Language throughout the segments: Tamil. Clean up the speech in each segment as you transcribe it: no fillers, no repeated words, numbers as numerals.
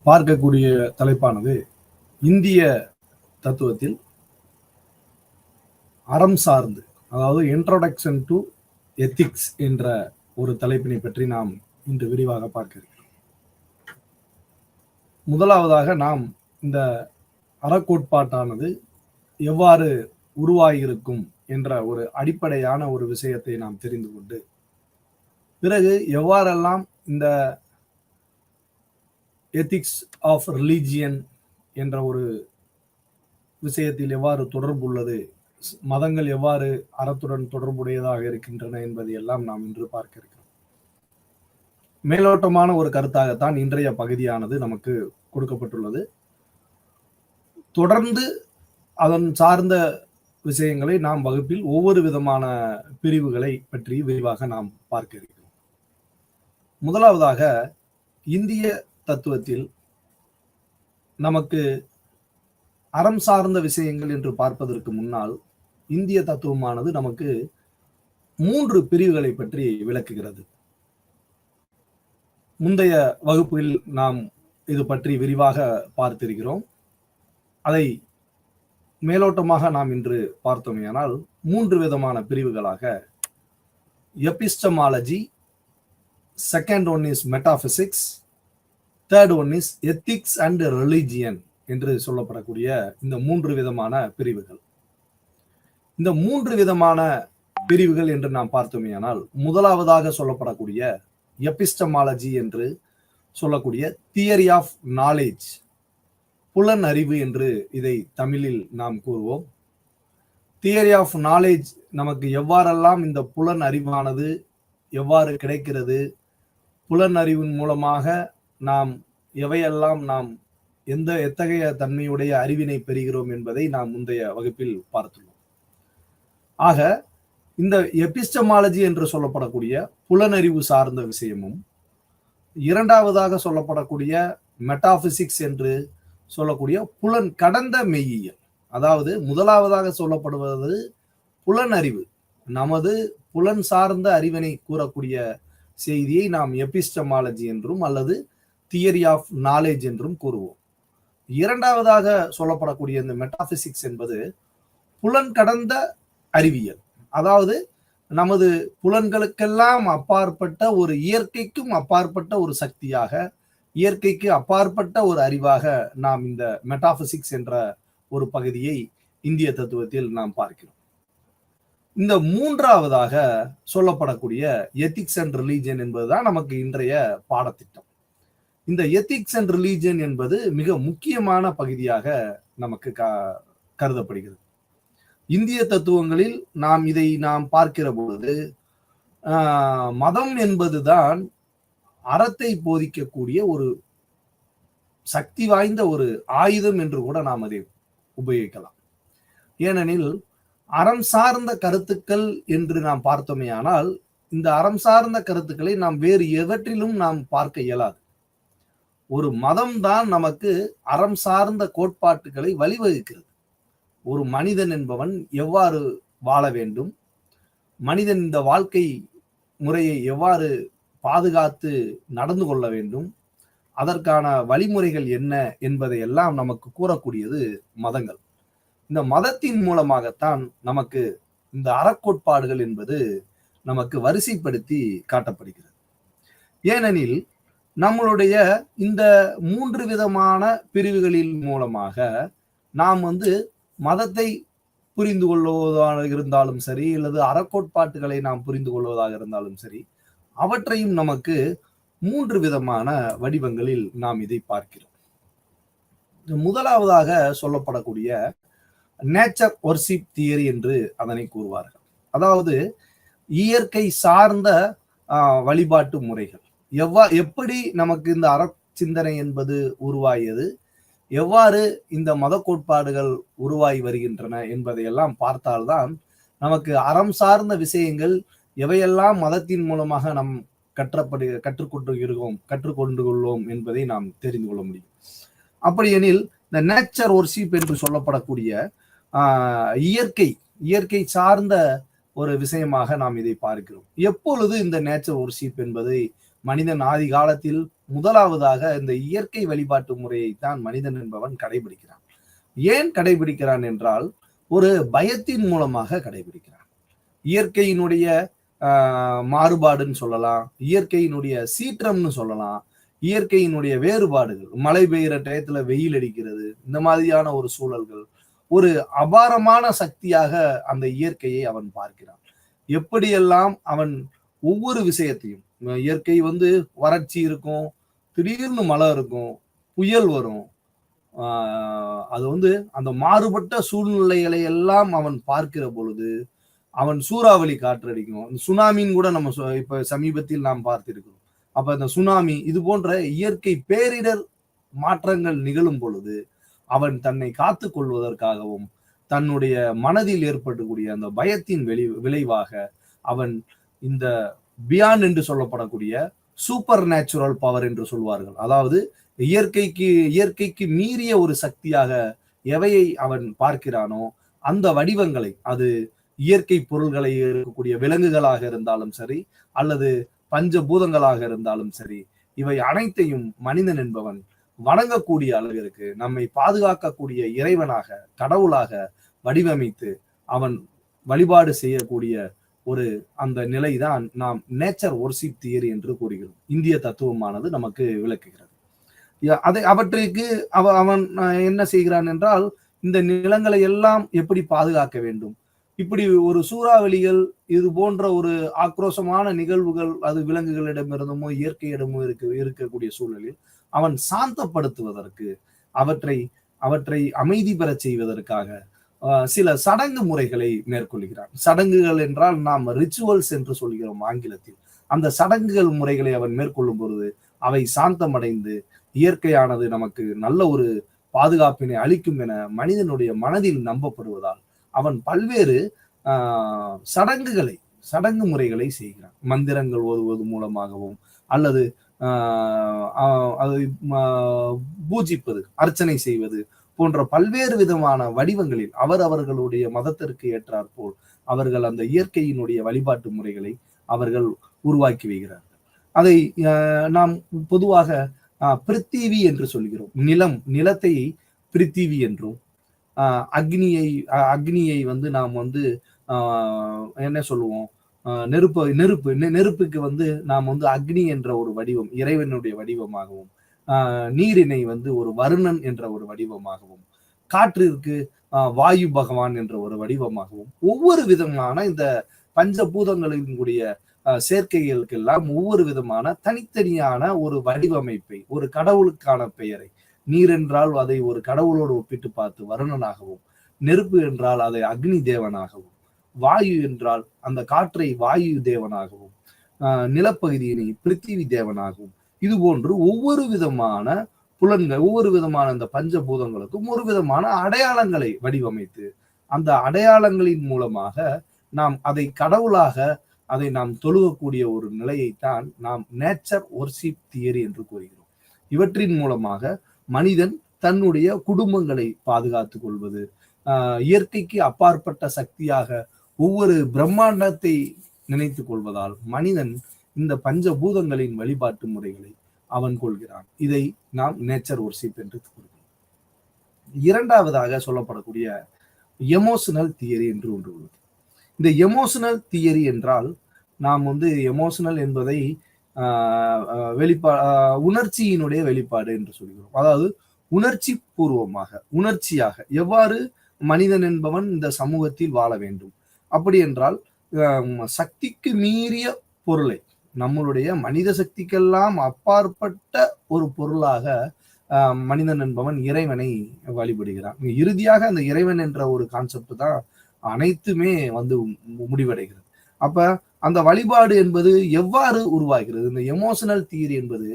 பார்க்கக்கூடிய தலைப்பானது இந்திய தத்துவத்தில் அறம் சார்ந்து, அதாவது இன்ட்ரோடக்ஷன் டு எத்திக்ஸ் என்ற ஒரு தலைப்பினை பற்றி நாம் இன்று விரிவாக பார்க்க இருக்கிறோம். முதலாவதாக நாம் இந்த அறக்கோட்பாட்டானது எவ்வாறு உருவாகியிருக்கும் என்ற ஒரு அடிப்படையான ஒரு விஷயத்தை நாம் தெரிந்து கொண்டு, பிறகு எவ்வாறெல்லாம் இந்த எத்திக்ஸ் ஆஃப் ரிலீஜியன் என்ற ஒரு விஷயத்தில் எவ்வாறு தொடர்பு உள்ளது, மதங்கள் எவ்வாறு அறத்துடன் தொடர்புடையதாக இருக்கின்றன என்பதை எல்லாம் நாம் இன்று பார்க்க இருக்கிறோம். மேலோட்டமான ஒரு கருத்தாகத்தான் இன்றைய பகுதியானது நமக்கு கொடுக்கப்பட்டுள்ளது. தொடர்ந்து அதன் சார்ந்த விஷயங்களை நாம் வகுப்பில் ஒவ்வொரு விதமான பிரிவுகளை பற்றி விரிவாக நாம் பார்க்க இருக்கிறோம். முதலாவதாக இந்திய தத்துவத்தில் நமக்கு அறம் சார்ந்த விஷயங்கள் என்று பார்ப்பதற்கு முன்னால் இந்திய தத்துவமானது நமக்கு 3 பிரிவுகளை பற்றி விளக்குகிறது. முந்தைய வகுப்பில் நாம் இது பற்றி விரிவாக பார்த்திருக்கிறோம். அதை மேலோட்டமாக நாம் இன்று பார்த்தோமேயானால் 3 விதமான பிரிவுகளாக epistemology, second one is metaphysics, third one is ethics and religion என்று சொல்லப்படக்கூடிய இந்த 3 விதமான பிரிவுகள். இந்த 3 விதமான பிரிவுகள் என்று நாம் பார்த்தோமேயானால் முதலாவதாக சொல்லப்படக்கூடிய எபிஸ்டமாலஜி என்று சொல்லக்கூடிய தியரி ஆஃப் நாலேஜ், புலன் அறிவு என்று இதை தமிழில் நாம் கூறுவோம். தியரி ஆஃப் நாலேஜ் நமக்கு எவ்வாறெல்லாம் இந்த புலன் அறிவானது எவ்வாறு கிடைக்கிறது, புலன் அறிவின் மூலமாக நாம் எவையெல்லாம் நாம் எத்தகைய தன்மையுடைய அறிவினை பெறுகிறோம் என்பதை நாம் முந்தைய வகுப்பில் பார்த்துள்ளோம். ஆக இந்த எபிஸ்டமாலஜி என்று சொல்லப்படக்கூடிய புலனறிவு சார்ந்த விஷயமும், இரண்டாவதாக சொல்லப்படக்கூடிய மெட்டாபிசிக்ஸ் என்று சொல்லக்கூடிய புலன் கடந்த மெய்யியல், அதாவது முதலாவதாக சொல்லப்படுவது புலனறிவு, நமது புலன் சார்ந்த அறிவினை கூறக்கூடிய செய்தியை நாம் எபிஸ்டமாலஜி என்றும் அல்லது தியரி ஆஃப் நாலேஜ் என்றும் கூறுவோம். இரண்டாவதாக சொல்லப்படக்கூடிய இந்த மெட்டாபிசிக்ஸ் என்பது புலன் கடந்த அறிவியல், அதாவது நமது புலன்களுக்கெல்லாம் அப்பாற்பட்ட ஒரு இயற்கைக்கும் அப்பாற்பட்ட ஒரு சக்தியாக, இயற்கைக்கு அப்பாற்பட்ட ஒரு அறிவாக நாம் இந்த மெட்டாபிசிக்ஸ் என்ற ஒரு பகுதியை இந்திய தத்துவத்தில் நாம் பார்க்கிறோம். இந்த மூன்றாவதாக சொல்லப்படக்கூடிய எத்திக்ஸ் அண்ட் ரிலீஜியன் என்பதுதான் நமக்கு இன்றைய பாடத்திட்டம். இந்த எத்திக்ஸ் அண்ட் ரிலீஜியன் என்பது மிக முக்கியமான பகுதியாக நமக்கு கருதப்படுகிறது. இந்திய தத்துவங்களில் நாம் பார்க்கிற பொழுது மதம் என்பதுதான் அறத்தை போதிக்கக்கூடிய ஒரு சக்தி வாய்ந்த ஒரு ஆயுதம் என்று கூட நாம் அதை உபயோகிக்கலாம். ஏனெனில் அறம் சார்ந்த கருத்துக்கள் என்று நாம் பார்த்தோமேயானால் இந்த அறம் சார்ந்த கருத்துக்களை நாம் வேறு எவற்றிலும் நாம் பார்க்க இயலாது. ஒரு மதம் தான் நமக்கு அறம் சார்ந்த கோட்பாட்டுகளை வழிவகுக்கிறது. ஒரு மனிதன் என்பவன் எவ்வாறு வாழ வேண்டும், மனிதன் இந்த வாழ்க்கை முறையை எவ்வாறு பாதுகாத்து நடந்து கொள்ள வேண்டும், அதற்கான வழிமுறைகள் என்ன என்பதை எல்லாம் நமக்கு கூறக்கூடியது மதங்கள். இந்த மதத்தின் மூலமாகத்தான் நமக்கு இந்த அறக்கோட்பாடுகள் என்பது நமக்கு வரிசைப்படுத்தி காட்டப்படுகிறது. ஏனெனில் நம்மளுடைய இந்த 3 விதமான பிரிவுகளின் மூலமாக நாம் மதத்தை புரிந்து கொள்வதாக இருந்தாலும் சரி, அல்லது அறக்கோட்பாட்டுகளை நாம் புரிந்து கொள்வதாக இருந்தாலும் சரி, அவற்றையும் நமக்கு 3 விதமான வடிவங்களில் நாம் இதை பார்க்கிறோம். முதலாவதாக சொல்லப்படக்கூடிய நேச்சர் வொர்ஷிப் தியரி என்று அதனை கூறுவார்கள். அதாவது இயற்கை சார்ந்த வழிபாட்டு முறைகள், எப்படி நமக்கு இந்த அற சிந்தனை என்பது உருவாகியது, எவ்வாறு இந்த மத கோட்பாடுகள் உருவாகி வருகின்றன என்பதையெல்லாம் பார்த்தால்தான் நமக்கு அறம் சார்ந்த விஷயங்கள் எவையெல்லாம் மதத்தின் மூலமாக நாம் கற்றுக்கொண்டுள்ளோம் என்பதை நாம் தெரிந்து கொள்ள முடியும். அப்படியெனில் இந்த நேச்சர் வொர்ஷிப் என்று சொல்லப்படக்கூடிய இயற்கை சார்ந்த ஒரு விஷயமாக நாம் இதை பார்க்கிறோம். எப்பொழுது இந்த நேச்சர் வொர்ஷிப் என்பதை மனிதன் ஆதி காலத்தில் முதலாவதாக இந்த இயற்கை வழிபாட்டு முறையை தான் மனிதன் என்பவன் கடைபிடிக்கிறான். ஏன் கடைபிடிக்கிறான் என்றால் ஒரு பயத்தின் மூலமாக கடைபிடிக்கிறான். இயற்கையினுடைய மாறுபாடுன்னு சொல்லலாம், இயற்கையினுடைய சீற்றம்னு சொல்லலாம், இயற்கையினுடைய வேறுபாடுகள், மழை பெய்கிற டயத்துல வெயில் அடிக்கிறது, இந்த மாதிரியான ஒரு சூழல்கள் ஒரு அபாரமான சக்தியாக அந்த இயற்கையை அவன் பார்க்கிறான். எப்படியெல்லாம் அவன் ஒவ்வொரு விஷயத்தையும், இயற்கை வறட்சி இருக்கும், திடீர்னு மழை இருக்கும், புயல் வரும், அது அந்த மாறுபட்ட சூழ்நிலைகளை எல்லாம் அவன் பார்க்கிற பொழுது அவன் சூறாவளி காற்றடிக்கும், சுனாமின்னு கூட நம்ம இப்ப சமீபத்தில் நாம் பார்த்திருக்கிறோம். அப்ப இந்த சுனாமி இது போன்ற இயற்கை பேரிடர் மாற்றங்கள் நிகழும் பொழுது அவன் தன்னை காத்து கொள்வதற்காகவும் தன்னுடைய மனதில் ஏற்படக்கூடிய அந்த பயத்தின் விளைவாக அவன் இந்த பியாண்ட் என்று சொல்லப்படக்கூடிய சூப்பர் நேச்சுரல் பவர் என்று சொல்வார்கள், அதாவது இயற்கைக்கு மீறிய ஒரு சக்தியாக எவையை அவன் பார்க்கிறானோ அந்த வடிவங்களை, அது இயற்கை பொருள்களை இருக்கக்கூடிய விலங்குகளாக இருந்தாலும் சரி அல்லது பஞ்சபூதங்களாக இருந்தாலும் சரி, இவை அனைத்தையும் மனிதன் என்பவன் வணங்கக்கூடிய அளவிற்கு நம்மை பாதுகாக்கக்கூடிய இறைவனாக, கடவுளாக வடிவமைத்து அவன் வழிபாடு செய்யக்கூடிய ஒரு அந்த நிலைதான் நாம் நேச்சர் ஒர்ஷிப் தியரி என்று கூறுகிறோம். இந்திய தத்துவமானது நமக்கு விளக்குகிறது. அவற்றுக்கு அவன் என்ன செய்கிறான் என்றால், இந்த நிலங்களை எல்லாம் எப்படி பாதுகாக்க வேண்டும், இப்படி ஒரு சூறாவளிகள் இது போன்ற ஒரு ஆக்ரோஷமான நிகழ்வுகள் அது விலங்குகளிடமிருந்துமோ இயற்கையிடமோ இருக்கக்கூடிய சூழலில் அவன் சாந்தப்படுத்துவதற்கு, அவற்றை அமைதி பெறச் செய்வதற்காக சில சடங்கு முறைகளை மேற்கொள்கிறான். சடங்குகள் என்றால் நாம் ரிச்சுவல்ஸ் என்று சொல்கிறோம் ஆங்கிலத்தில். அந்த சடங்குகள் முறைகளை அவன் மேற்கொள்ளும் பொழுது அவை சாந்தமடைந்து இயற்கையானது நமக்கு நல்ல ஒரு பாதுகாப்பினை அளிக்கும் என மனிதனுடைய மனதில் நம்பப்படுவதால் அவன் பல்வேறு சடங்கு முறைகளை செய்கிறான். மந்திரங்கள் ஓதுவது மூலமாகவும் அல்லது அதை பூஜிப்பது, அர்ச்சனை செய்வது போன்ற பல்வேறு விதமான வடிவங்களில் அவர்களுடைய மதத்திற்கு ஏற்றாற்போல் அவர்கள் அந்த இயற்கையினுடைய வழிபாட்டு முறைகளை அவர்கள் உருவாக்கி வைக்கிறார்கள். அதை நாம் பொதுவாக பிருத்திவி என்று சொல்கிறோம். நிலத்தை பிருத்திவி என்றும், அக்னியை நாம் என்ன சொல்லுவோம், நெருப்புக்கு நாம் அக்னி என்ற ஒரு வடிவம் இறைவனுடைய வடிவமாகவும், நீரினை ஒரு வருணன் என்ற ஒரு வடிவமாகவும், காற்றிற்கு வாயு பகவான் என்ற ஒரு வடிவமாகவும், ஒவ்வொரு விதமான இந்த பஞ்சபூதங்களினுடைய சேர்க்கைகளுக்கெல்லாம் ஒவ்வொரு விதமான தனித்தனியான ஒரு வடிவமைப்பை, ஒரு கடவுளுக்கான பெயரை, நீர் என்றால் அதை ஒரு கடவுளோடு ஒப்பிட்டு பார்த்து வருணனாகவும், நெருப்பு என்றால் அதை அக்னி தேவனாகவும், வாயு என்றால் அந்த காற்றை வாயு தேவனாகவும், நிலப்பகுதியினை பிருத்திவி தேவனாகவும், இது போன்று ஒவ்வொரு விதமான புலன்கள், ஒவ்வொரு விதமான இந்த பஞ்சபூதங்களுக்கும் ஒரு விதமான அடையாளங்களை வடிவமைத்து அந்த அடையாளங்களின் மூலமாக நாம் அதை கடவுளாக அதை நாம் தொழுகக்கூடிய ஒரு நிலையைத்தான் நாம் நேச்சர் ஒர்ஷிப் தியரி என்று கூறுகிறோம். இவற்றின் மூலமாக மனிதன் தன்னுடைய குடும்பங்களை பாதுகாத்துக் கொள்வது, இயற்கைக்கு அப்பாற்பட்ட சக்தியாக ஒவ்வொரு பிரம்மாண்டத்தை நினைத்துக் கொள்வதால் மனிதன் இந்த பஞ்சபூதங்களின் வழிபாட்டு முறைகளை அவன் கொள்கிறான். இதை நாம் நேச்சர் ஒர்ஷிப் என்று கூறுகிறோம். இரண்டாவதாக சொல்லப்படக்கூடிய எமோஷனல் தியரி என்று ஒன்று உள்ளது. இந்த எமோஷனல் தியரி என்றால் நாம் எமோஷனல் என்பதை உணர்ச்சியினுடைய வெளிப்பாடு என்று சொல்கிறோம். அதாவது உணர்ச்சி பூர்வமாக, உணர்ச்சியாக எவ்வாறு மனிதன் என்பவன் இந்த சமூகத்தில் வாழ வேண்டும், அப்படி என்றால் சக்திக்கு மீறிய பொருளை, நம்மளுடைய மனித சக்திக்கெல்லாம் அப்பாற்பட்ட ஒரு பொருளாக மனிதன் என்பவன் இறைவனை வழிபடுகிறான். இறுதியாக அந்த இறைவன் என்ற ஒரு கான்செப்ட் தான் அனைத்துமே முடிவடைகிறது. அப்ப அந்த வழிபாடு என்பது எவ்வாறு உருவாகிறது? இந்த எமோஷனல் தியரி என்பது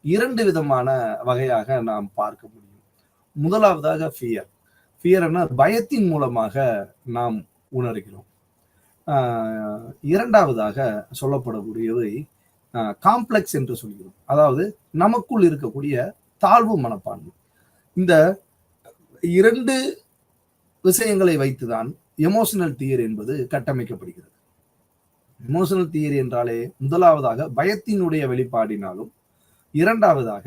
இரண்டு விதமான வகையாக நாம் பார்க்க முடியும். முதலாவதாக ஃபியர்னா பயத்தின் மூலமாக நாம் உணர்கிறோம். இரண்டாவதாக சொல்லப்படக்கூடியவை காம்ப்ளெக்ஸ் என்று சொல்கிறோம். அதாவது நமக்குள் இருக்கக்கூடிய தாழ்வு மனப்பான்மை. இந்த இரண்டு விஷயங்களை வைத்துதான் எமோஷனல் தியரி என்பது கட்டமைக்கப்படுகிறது. எமோஷனல் தியரி என்றாலே முதலாவதாக பயத்தினுடைய வெளிப்பாடினாலும் இரண்டாவதாக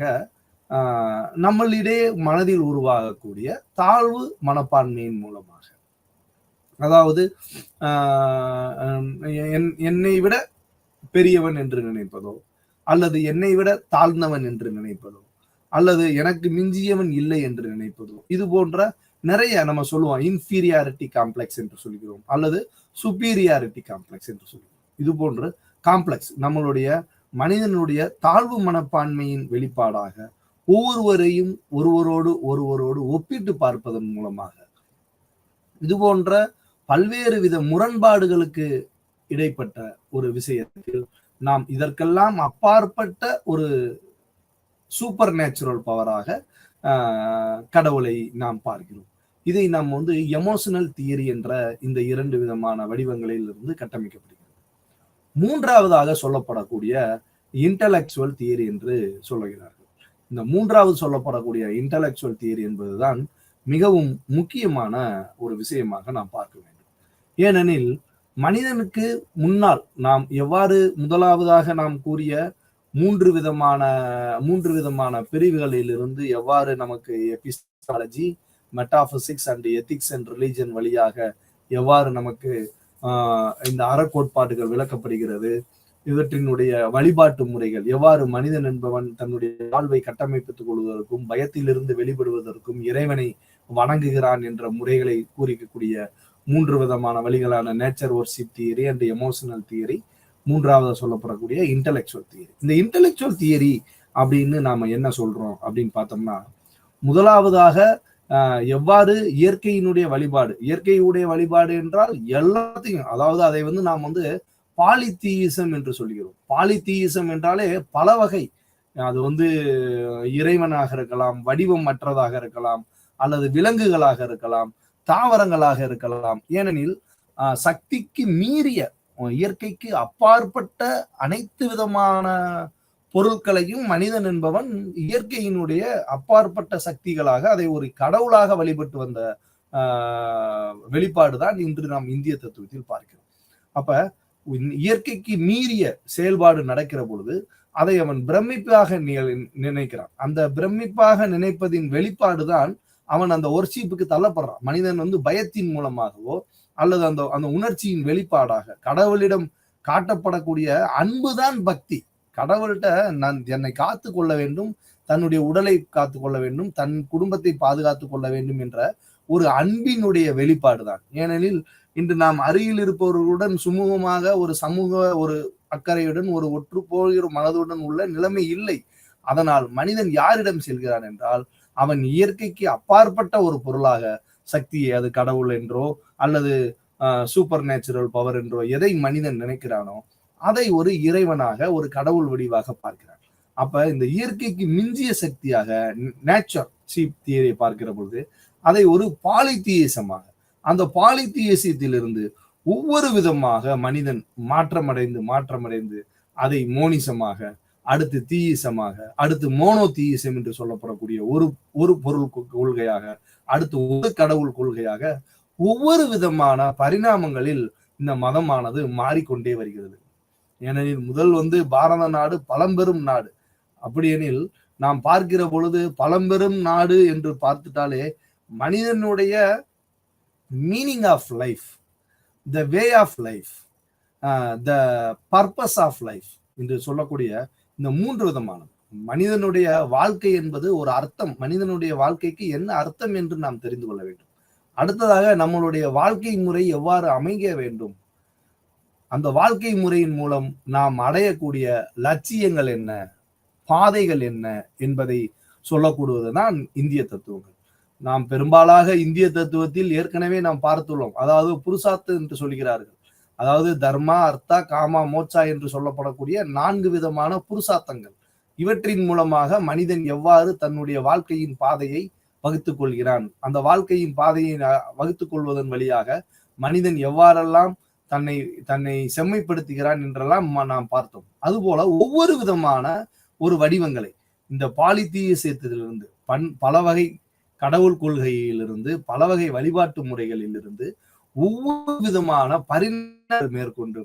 நம்மளிடையே மனதில் உருவாகக்கூடிய தாழ்வு மனப்பான்மையின் மூலமாக, அதாவது என்னை விட பெரியவன் என்று நினைப்பதோ, அல்லது என்னை விட தாழ்ந்தவன் என்று நினைப்பதோ, அல்லது எனக்கு மிஞ்சியவன் இல்லை என்று நினைப்பதோ, இது போன்ற நிறைய நம்ம சொல்லுவோம் இன்ஃபீரியாரிட்டி காம்ப்ளெக்ஸ் என்று சொல்கிறோம், அல்லது சுப்பீரியாரிட்டி காம்ப்ளெக்ஸ் என்று சொல்கிறோம். இது போன்ற காம்ப்ளெக்ஸ் நம்மளுடைய மனிதனுடைய தாழ்வு மனப்பான்மையின் வெளிப்பாடாக ஒவ்வொருவரையும் ஒருவரோடு ஒப்பிட்டு பார்ப்பதன் மூலமாக, இது போன்ற பல்வேறு வித முரண்பாடுகளுக்கு இடைப்பட்ட ஒரு விஷயத்தில் நாம் இதற்கெல்லாம் அப்பாற்பட்ட ஒரு சூப்பர் நேச்சுரல் பவராக கடவுளை நாம் பார்க்கிறோம். இதை நாம் எமோஷனல் தியரி என்ற இந்த 2 விதமான வடிவங்களில் இருந்து கட்டமைக்கப்படுகிறது. மூன்றாவதாக சொல்லப்படக்கூடிய இன்டலெக்சுவல் தியரி என்று சொல்லுகிறார்கள். இந்த மூன்றாவது சொல்லப்படக்கூடிய இன்டலெக்சுவல் தியரி என்பதுதான் மிகவும் முக்கியமான ஒரு விஷயமாக நாம் பார்க்க வேண்டும். ஏனெனில் மனிதனுக்கு முன்னால் நாம் எவ்வாறு முதலாவதாக நாம் கூறிய மூன்று விதமான பிரிவுகளில் இருந்து எவ்வாறு நமக்கு epistemology, metaphysics and ethics and religion வழியாக எவ்வாறு நமக்கு இந்த அறக்கோட்பாடுகள் விளக்கப்படுகிறது, இவற்றினுடைய வழிபாட்டு முறைகள் எவ்வாறு மனிதன் என்பவன் தன்னுடைய வாழ்வை கட்டமைத்துக் கொள்வதற்கும் பயத்திலிருந்து வெளிப்படுவதற்கும் இறைவனை வணங்குகிறான் என்ற முறைகளை கூறிக்கக்கூடிய 3 விதமான வழிகளான nature worship theory and emotional theory, மூன்றாவது சொல்லப்படக்கூடிய இன்டலெக்சுவல் தியரி. இந்த இன்டலெக்சுவல் தியரி அப்படின்னு நாம என்ன சொல்றோம் அப்படின்னு பார்த்தோம்னா, முதலாவதாக எவ்வாறு இயற்கையினுடைய வழிபாடு என்றால் எல்லாத்தையும், அதாவது அதை நாம் பாலித்தீயிசம் என்று சொல்கிறோம். பாலித்தீயிசம் என்றாலே பல வகை, அது இறைவனாக இருக்கலாம், வடிவம் மற்றதாக இருக்கலாம், அல்லது விலங்குகளாக இருக்கலாம், தாவரங்களாக இருக்கலாம். ஏனெனில் சக்திக்கு மீறிய, இயற்கைக்கு அப்பாற்பட்ட அனைத்து விதமான பொருட்களையும் மனிதன் என்பவன் இயற்கையினுடைய அப்பாற்பட்ட சக்திகளாக அதை ஒரு கடவுளாக வழிபட்டு வந்த வெளிப்பாடுதான் இன்று நாம் இந்திய தத்துவத்தில் பார்க்கிறோம். அப்ப இயற்கைக்கு மீறிய செயல்பாடு நடக்கிற பொழுது அதை அவன் பிரமிப்பாக நினைக்கிறான். அந்த பிரமிப்பாக நினைப்பதின் வெளிப்பாடுதான் அவன் அந்த ஒர்ஷிப்புக்கு தள்ளப்படுறான். மனிதன் பயத்தின் மூலமாகவோ அல்லது அந்த உணர்ச்சியின் வெளிப்பாடாக கடவுளிடம் காட்டப்படக்கூடிய அன்புதான் பக்தி. கடவுள்கிட்ட நான் என்னை காத்து கொள்ள வேண்டும், தன்னுடைய உடலை காத்து கொள்ள வேண்டும், தன் குடும்பத்தை பாதுகாத்துக் கொள்ள வேண்டும் என்ற ஒரு அன்பினுடைய வெளிப்பாடுதான். ஏனெனில் இன்று நாம் அருகில் இருப்பவர்களுடன் சுமூகமாக ஒரு சமூக ஒரு அக்கறையுடன் ஒரு ஒற்று போகிற மனதுடன் உள்ள நிலைமை இல்லை. அதனால் மனிதன் யாரிடம் செல்கிறான் என்றால், அவன் இயற்கைக்கு அப்பாற்பட்ட ஒரு பொருளாக, சக்தியை, அது கடவுள் என்றோ அல்லது சூப்பர் நேச்சுரல் பவர் என்றோ எதை மனிதன் நினைக்கிறானோ அதை ஒரு இறைவனாக, ஒரு கடவுள் வடிவாக பார்க்கிறான். அப்ப இந்த இயற்கைக்கு மிஞ்சிய சக்தியாக நேச்சர் சீப் தியரியை பார்க்கிற பொழுது அதை ஒரு பாலித்தீயிசமாக, அந்த பாலித்தீயிசத்திலிருந்து ஒவ்வொரு விதமாக மனிதன் மாற்றமடைந்து அதை மோனிசமாக, அடுத்து தீயிசமாக, அடுத்து மோனோ தீயிசம் என்று சொல்லப்படக்கூடிய ஒரு பொருள் கொள்கையாக, அடுத்து ஒரு கடவுள் கொள்கையாக ஒவ்வொரு விதமான பரிணாமங்களில் இந்த மதமானது மாறிக்கொண்டே வருகிறது. ஏனெனில் முதல் பாரத நாடு பழம்பெரும் நாடு. அப்படியெனில் நாம் பார்க்கிற பொழுது பழம்பெரும் நாடு என்று பார்த்துட்டாலே மனிதனுடைய meaning of life, the way of life, the purpose of life என்று சொல்லக்கூடிய இந்த 3 விதமானது. மனிதனுடைய வாழ்க்கை என்பது ஒரு அர்த்தம். மனிதனுடைய வாழ்க்கைக்கு என்ன அர்த்தம் என்று நாம் தெரிந்து கொள்ள வேண்டும். அடுத்ததாக நம்மளுடைய வாழ்க்கை முறை எவ்வாறு அமைய வேண்டும், அந்த வாழ்க்கை முறையின் மூலம் நாம் அடையக்கூடிய லட்சியங்கள் என்ன, பாதைகள் என்ன என்பதை சொல்லக்கூடுவதுதான் இந்திய தத்துவங்கள். நாம் பெரும்பாலாக இந்திய தத்துவத்தில் ஏற்கனவே நாம் பார்த்துள்ளோம். அதாவது புருஷார்த்த என்று சொல்கிறார்கள். அதாவது தர்மா, அர்த்தா, காமா, மோட்சா என்று சொல்லப்படக்கூடிய 4 விதமான புருஷார்த்தங்கள். இவற்றின் மூலமாக மனிதன் எவ்வாறு தன்னுடைய வாழ்க்கையின் பாதையை வகுத்துக் கொள்கிறான், அந்த வாழ்க்கையின் பாதையை வகுத்துக் கொள்வதன் வழியாக மனிதன் எவ்வாறெல்லாம் தன்னை செம்மைப்படுத்துகிறான் என்றெல்லாம் நாம் பார்த்தோம். அதுபோல ஒவ்வொரு விதமான ஒரு வடிவங்களை இந்த பாலித்தீயிசத்திலிருந்து, பல வகை கடவுள் கொள்கையிலிருந்து, பல வகை வழிபாட்டு முறைகளில் இருந்து ஒவ்வொரு விதமான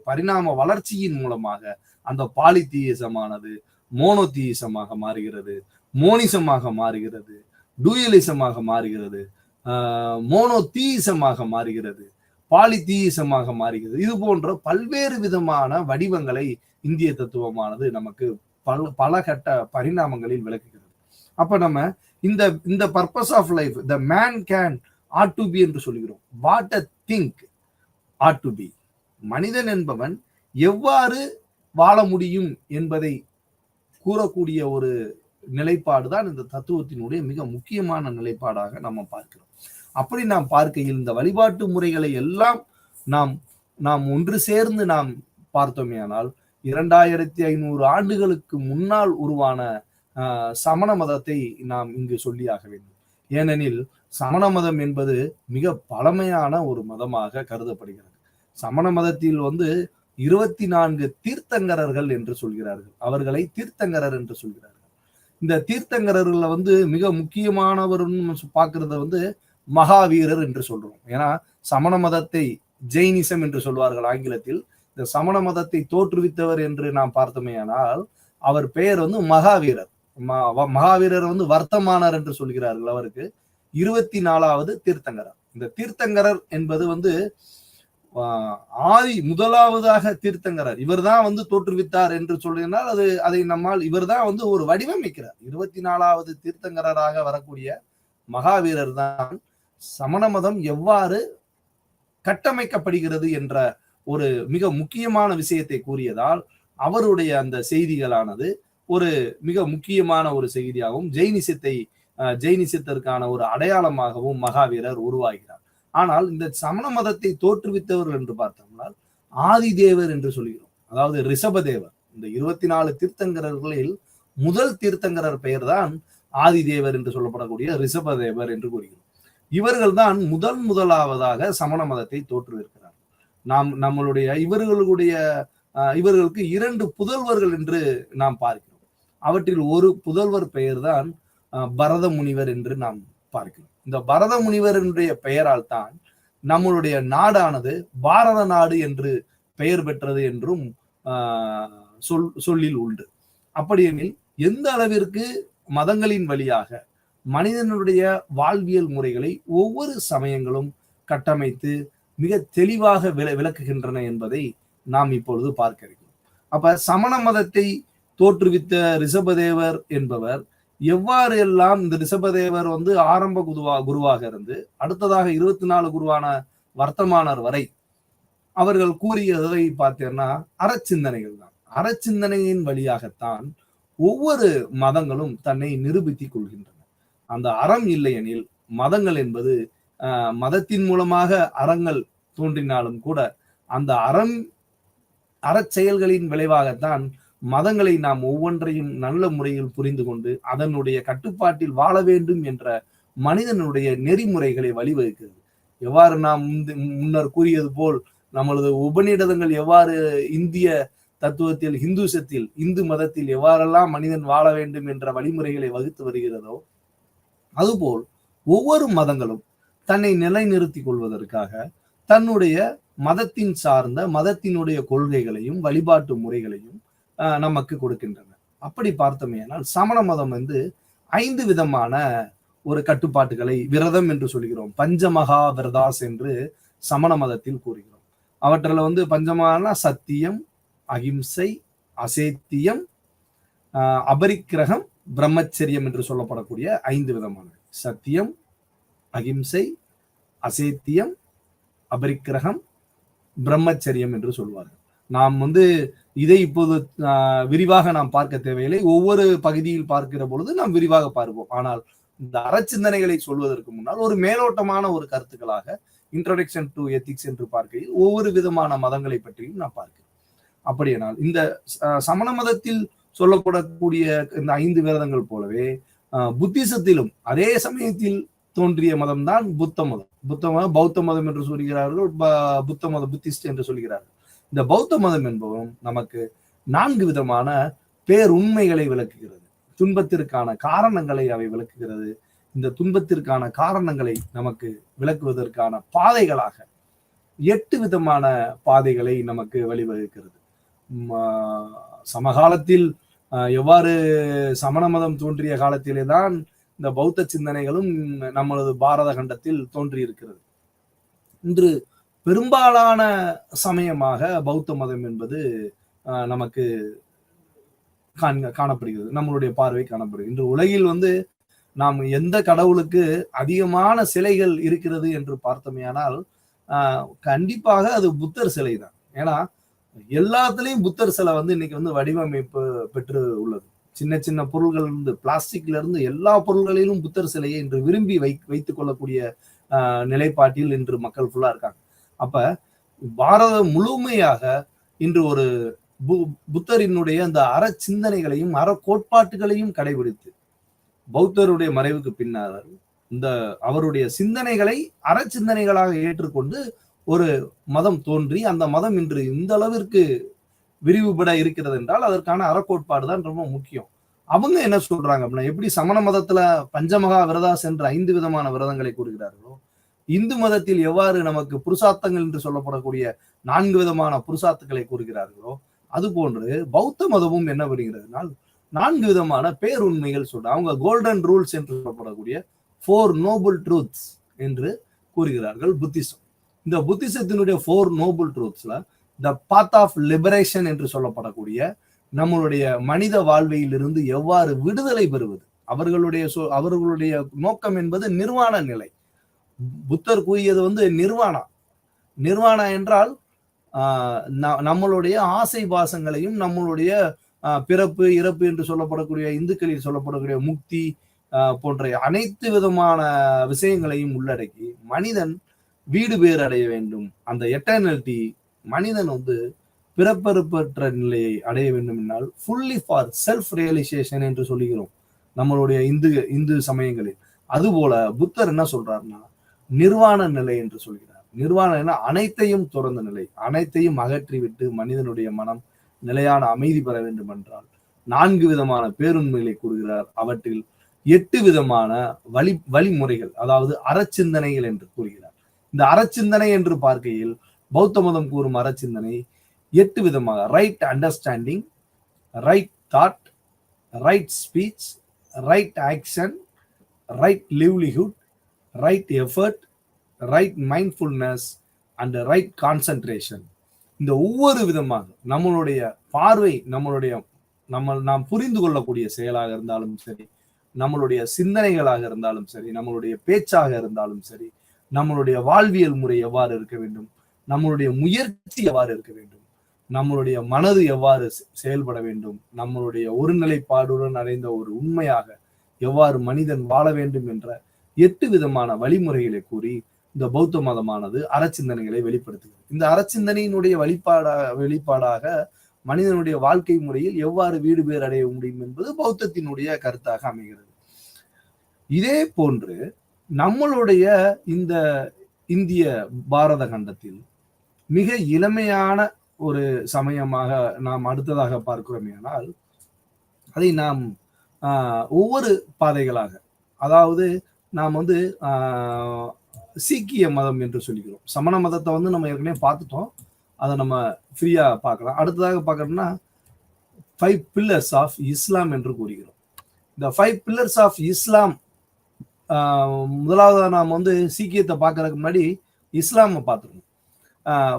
பரிணாம வளர்ச்சியின் மூலமாக அந்த பாலித்தீயிசமானது மோனோதீசமாக மாறுகிறது, மோனிசமாக மாறுகிறது, டூயலிசமாக மாறுகிறது, மோனோதீசமாக மாறுகிறது, பாலிதீசமாக மாறுகிறது. இது போன்ற பல்வேறு விதமான வடிவங்களை இந்திய தத்துவமானது நமக்கு பல கட்ட பரிணாமங்களில் விளக்குகிறது. அப்ப நம்ம இந்த purpose of life, the man can ought to be என்று சொல்கிறோம். What a thing ought to be. மனிதன் என்பவன் எவ்வாறு வாழ முடியும் என்பதை கூறக்கூடிய ஒரு நிலைப்பாடு தான் இந்த தத்துவத்தினுடைய மிக முக்கியமான நிலைப்பாடாக நம்ம பார்க்கிறோம். அப்படி நாம் பார்க்கையில் இந்த வழிபாட்டு முறைகளை எல்லாம் நாம் ஒன்று சேர்ந்து நாம் பார்த்தோமேயானால் 2500 ஆண்டுகளுக்கு முன்னால் உருவான சமண மதத்தை நாம் இங்கு சொல்லியாக வேண்டும். ஏனெனில் சமண மதம் என்பது மிக பழமையான ஒரு மதமாக கருதப்படுகிறது. சமண மதத்தில் 24 தீர்த்தங்கரர்கள் என்று சொல்கிறார்கள். அவர்களை தீர்த்தங்கரர் என்று சொல்கிறார்கள். இந்த தீர்த்தங்கரர்கள்ல மிக முக்கியமானவர் பார்க்கறது மகாவீரர் என்று சொல்றோம். ஏன்னா சமண மதத்தை ஜெயினிசம் என்று சொல்வார்கள் ஆங்கிலத்தில். இந்த சமண மதத்தை தோற்றுவித்தவர் என்று நாம் பார்த்தோமேயானால் அவர் பெயர் மகாவீரர். மகாவீரர் வர்த்தமானர் என்று சொல்கிறார்கள். அவருக்கு 24வது தீர்த்தங்கரர். இந்த தீர்த்தங்கரர் என்பது ஆதி முதலாவதாக தீர்த்தங்கரர் இவர் தான் தோற்றுவித்தார் என்று சொல்லினால் அதை நம்மால் இவர் தான் ஒரு வடிவமைக்கிறார். 24வது தீர்த்தங்கரராக வரக்கூடிய மகாவீரர் தான் சமண மதம் எவ்வாறு கட்டமைக்கப்படுகிறது என்ற ஒரு மிக முக்கியமான விஷயத்தை கூறியதால் அவருடைய அந்த செய்திகளானது ஒரு மிக முக்கியமான ஒரு செய்தியாகவும் ஜெயினிசத்திற்கான ஒரு அடையாளமாகவும் மகாவீரர் உருவாகிறார். ஆனால் இந்த சமண மதத்தை தோற்றுவித்தவர்கள் என்று பார்த்தோம்னா ஆதிதேவர் என்று சொல்கிறோம். அதாவது ரிஷபதேவர். இந்த 24 தீர்த்தங்கரர்களில் முதல் தீர்த்தங்கரர் பெயர் தான் ஆதிதேவர் என்று சொல்லப்படக்கூடிய ரிஷபதேவர் என்று கூறுகிறோம். இவர்கள் தான் முதலாவதாக சமண மதத்தை தோற்றுவிக்கிறார். நம்மளுடைய இவர்களுக்கு 2 புதல்வர்கள் என்று நாம் பார்க்கிறோம். அவற்றில் ஒரு புதல்வர் பெயர் தான் பரத முனிவர் என்று நாம் பார்க்கிறோம். இந்த பரத முனிவருடைய பெயரால் தான் நம்மளுடைய நாடானது பாரத நாடு என்று பெயர் பெற்றது என்றும் சொல்லில் உண்டு. அப்படியெனில் எந்த அளவிற்கு மதங்களின் வழியாக மனிதனுடைய வாழ்வியல் முறைகளை ஒவ்வொரு சமயங்களும் கட்டமைத்து மிக தெளிவாக விளக்குகின்றன என்பதை நாம் இப்பொழுது பார்க்க இருக்கிறோம். அப்ப சமண மதத்தை தோற்றுவித்த ரிஷபதேவர் என்பவர் எவ்வாறு எல்லாம் இந்த ரிஷபதேவர் ஆரம்ப குருவாக இருந்து அடுத்ததாக 24 குருவான வர்த்தமானர் வரை அவர்கள் கூறியதை பார்த்தேன்னா அறச்சிந்தனைகள் தான். அறச்சிந்தனையின் வழியாகத்தான் ஒவ்வொரு மதங்களும் தன்னை நிரூபித்துக் கொள்கின்றன. அந்த அறம் இல்லையெனில் மதங்கள் என்பது மதத்தின் மூலமாக அறங்கள் தோன்றினாலும் கூட அந்த அறச்செயல்களின் விளைவாகத்தான் மதங்களை நாம் ஒவ்வொன்றையும் நல்ல முறையில் புரிந்து கொண்டு அதனுடைய கட்டுப்பாட்டில் வாழ வேண்டும் என்ற மனிதனுடைய நெறிமுறைகளை வழிவகுக்கிறது. எவ்வாறு நாம் முன்னர் கூறியது போல் நம்மளது உபநிடதங்கள் எவ்வாறு இந்திய தத்துவத்தில் ஹிந்துசத்தில் இந்து மதத்தில் எவ்வாறெல்லாம் மனிதன் வாழ வேண்டும் என்ற வழிமுறைகளை வகுத்து வருகிறதோ அதுபோல் ஒவ்வொரு மதங்களும் தன்னை நிலைநிறுத்திக் கொள்வதற்காக தன்னுடைய மதத்தின் சார்ந்த மதத்தினுடைய கொள்கைகளையும் வழிபாட்டு முறைகளையும் நமக்கு கொடுக்கின்றன. அப்படி பார்த்தோமேனால் சமண மதம் 5 விதமான ஒரு கட்டுப்பாட்டுகளை விரதம் என்று சொல்கிறோம். பஞ்சமகா விரதாஸ் என்று சமண மதத்தில் கூறுகிறோம். அவற்றில் பஞ்சமகா சத்தியம், அகிம்சை, அசேத்தியம், அபரிக்கிரகம், பிரம்மச்சரியம் என்று சொல்லப்படக்கூடிய 5 விதமான சத்தியம், அகிம்சை, அசேத்தியம், அபரிக்கிரகம், பிரம்மச்சரியம் என்று சொல்வார்கள். நாம் இதை இப்போது விரிவாக நாம் பார்க்க தேவையில்லை. ஒவ்வொரு பகுதியில் பார்க்கிற பொழுது நாம் விரிவாக பார்ப்போம். ஆனால் இந்த அறச்சிந்தனைகளை சொல்வதற்கு முன்னால் ஒரு மேலோட்டமான ஒரு கருத்துக்களாக இன்ட்ரோடக்ஷன் டு எத்திக்ஸ் என்று பார்க்கையில் ஒவ்வொரு விதமான மதங்களை பற்றியும் நாம் பார்க்கிறோம். அப்படியானால் இந்த சமண மதத்தில் சொல்லப்படக்கூடிய இந்த 5 விரதங்கள் போலவே புத்திசத்திலும் அதே சமயத்தில் தோன்றிய மதம் தான் புத்த மதம். பௌத்த மதம் என்று சொல்கிறார்கள், புத்த மதம் புத்திஸ்ட் என்று சொல்கிறார்கள். இந்த பௌத்த மதம் என்பதும் நமக்கு 4 விதமான பேருண்மைகளை விளக்குகிறது. துன்பத்திற்கான காரணங்களை அவை விளக்குகிறது. இந்த துன்பத்திற்கான காரணங்களை நமக்கு விளக்குவதற்கான பாதைகளாக 8 விதமான பாதைகளை நமக்கு வழிவகுக்கிறது. சமகாலத்தில் எவ்வாறு சமண மதம் தோன்றிய காலத்திலே தான் இந்த பௌத்த சிந்தனைகளும் நம்மளது பாரத கண்டத்தில் தோன்றியிருக்கிறது. இன்று பெரும்பாலான சமயமாக பௌத்த மதம் என்பது நமக்கு காணப்படுகிறது, நம்மளுடைய பார்வை காணப்படுகிறது. இன்று உலகில் நாம் எந்த கடவுளுக்கு அதிகமான சிலைகள் இருக்கிறது என்று பார்த்தோமேயானால் கண்டிப்பாக அது புத்தர் சிலை தான். ஏன்னா எல்லாத்துலயும் புத்தர் சிலை இன்னைக்கு வடிவமைப்பு பெற்று உள்ளது. சின்ன சின்ன பொருள்கள் இருந்து பிளாஸ்டிக்ல இருந்து எல்லா பொருள்களிலும் புத்தர் சிலையை இன்று விரும்பி வைத்துக் கொள்ளக்கூடிய நிலைப்பாட்டில் இன்று மக்கள் ஃபுல்லா இருக்காங்க. அப்ப பாரதம் முழுமையாக இன்று ஒரு புத்தரினுடைய அந்த அற சிந்தனைகளையும் அற கோட்பாட்டுகளையும் கடைபிடித்து பௌத்தருடைய மறைவுக்கு பின்னால் இந்த அவருடைய சிந்தனைகளை அற சிந்தனைகளாக ஏற்றுக்கொண்டு ஒரு மதம் தோன்றி அந்த மதம் இன்று இந்த அளவிற்கு விரிவுபட இருக்கிறது என்றால் அதற்கான அறக்கோட்பாடு தான் ரொம்ப முக்கியம். அவங்க என்ன சொல்றாங்க அப்படின்னா, எப்படி சமண மதத்துல பஞ்சமகா விரதாஸ் என்ற 5 விதமான விரதங்களை கூறுகிறார்களோ, இந்து மதத்தில் எவ்வாறு நமக்கு புருஷார்த்தங்கள் என்று சொல்லப்படக்கூடிய 4 விதமான புருஷார்த்தங்களை கூறுகிறார்களோ, அது போன்று பௌத்த மதமும் என்ன பண்ணுகிறதுனால் 4 விதமான பேருண்மைகள் சொல்றாங்க. அவங்க கோல்டன் ரூல்ஸ் என்று சொல்லப்படக்கூடிய 4 நோபல் ட்ரூத்ஸ் என்று கூறுகிறார்கள் புத்திசம். இந்த புத்திசத்தினுடைய 4 நோபல் ட்ரூத்ஸ்ல த பாத் ஆஃப் லிபரேஷன் என்று சொல்லப்படக்கூடிய நம்மளுடைய மனித வாழ்வையில் இருந்து எவ்வாறு விடுதலை பெறுவது, அவர்களுடைய நோக்கம் என்பது நிர்வாண நிலை. புத்தர் கூறியது நிர்வாணா. நிர்வாணா என்றால் நம்மளுடைய ஆசை பாசங்களையும் நம்மளுடைய பிறப்பு இறப்பு என்று சொல்லப்படக்கூடிய இந்துக்களில் சொல்லப்படக்கூடிய முக்தி போன்ற அனைத்து விதமான விஷயங்களையும் உள்ளடக்கி மனிதன் வீடு பேர் அடைய வேண்டும். அந்த எட்டர்னிட்டி மனிதன் பிறப்பறுப்பற்ற நிலையை அடைய வேண்டும் என்றால் ஃபுல்லி ஃபார் செல்ஃப் ரியலைசேஷன் என்று சொல்லுகிறோம் நம்மளுடைய இந்து சமயங்களில். அதுபோல புத்தர் என்ன சொல்றாருன்னா நிர்வாண நிலை என்று சொல்கிறார். நிர்வாண அனைத்தையும் துறந்த நிலை, அனைத்தையும் அகற்றிவிட்டு மனிதனுடைய மனம் நிலையான அமைதி பெற வேண்டும் என்றால் 4 விதமான பேருண்மைகளை கூறுகிறார். அவற்றில் 8 விதமான வழிமுறைகள், அதாவது அறச்சிந்தனைகள் என்று கூறுகிறார். இந்த அறச்சிந்தனை என்று பார்க்கையில் பௌத்த மதம் கூறும் அறச்சிந்தனை 8 விதமாக: right understanding, right thought, right speech, right action, right livelihood, right effort, right mindfulness and right concentration. இந்த ஒவ்வொரு விதமாக நம்மளுடைய பார்வை, நாம் புரிந்து கொள்ளக்கூடிய செயலாக இருந்தாலும் சரி, நம்மளுடைய சிந்தனைகளாக இருந்தாலும் சரி, நம்மளுடைய பேச்சாக இருந்தாலும் சரி, நம்மளுடைய வாழ்வியல் முறை எவ்வாறு இருக்க வேண்டும், நம்மளுடைய முயற்சி எவ்வாறு இருக்க வேண்டும், நம்மளுடைய மனது எவ்வாறு செயல்பட வேண்டும், நம்மளுடைய ஒருநிலைப்பாடுடன் அடைந்த ஒரு உண்மையாக எவ்வாறு மனிதன் வாழ வேண்டும் என்ற 8 விதமான வழிமுறைகளை கூறி இந்த பௌத்த மதமானது அறச்சிந்தனைகளை வெளிப்படுத்துகிறது. இந்த அறச்சிந்தனையினுடைய வெளிப்பாடாக மனிதனுடைய வாழ்க்கை முறையில் எவ்வாறு வீடு பேர் அடைய முடியும் என்பது பௌத்தத்தினுடைய கருத்தாக அமைகிறது. இதே போன்று நம்மளுடைய இந்த இந்திய பாரத கண்டத்தில் மிக இளமையான ஒரு சமயமாக நாம் அடுத்ததாக பார்க்கிறோமேயானால் அதை நாம் ஒவ்வொரு பாதைகளாக, அதாவது நாம் சீக்கிய மதம் என்று சொல்லிக்கிறோம். சமண மதத்தை நம்ம ஏற்கனவே பார்த்துட்டோம், அதை நம்ம ஃப்ரீயா பார்க்கலாம். அடுத்ததாக பார்க்கணும்னா 5 பில்லர்ஸ் ஆஃப் இஸ்லாம் என்று கூறுகிறோம். இந்த 5 பில்லர்ஸ் ஆஃப் இஸ்லாம், முதலாவது நாம் சீக்கியத்தை பார்க்கறதுக்கு முன்னாடி இஸ்லாமை பார்த்துருக்கோம்.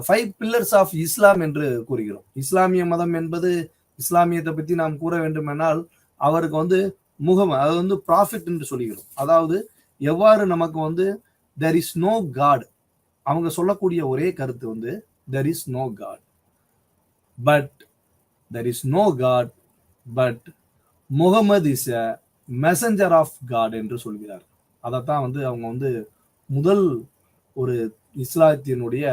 5 பில்லர்ஸ் ஆஃப் இஸ்லாம் என்று கூறுகிறோம். இஸ்லாமிய மதம் என்பது, இஸ்லாமியத்தை பற்றி நாம் கூற வேண்டுமென்றால் அவருக்கு முகமது, அது ப்ராஃபிட் என்று சொல்லுகிறோம். அதாவது எவ்வாறு நமக்கு there is no God, அவங்க சொல்லக்கூடிய ஒரே கருத்து there is no God, but there is no God, but Mohammed is a messenger of God என்று சொல்கிறார். அதைத்தான் அவங்க முதல் ஒரு இஸ்லாத்தினுடைய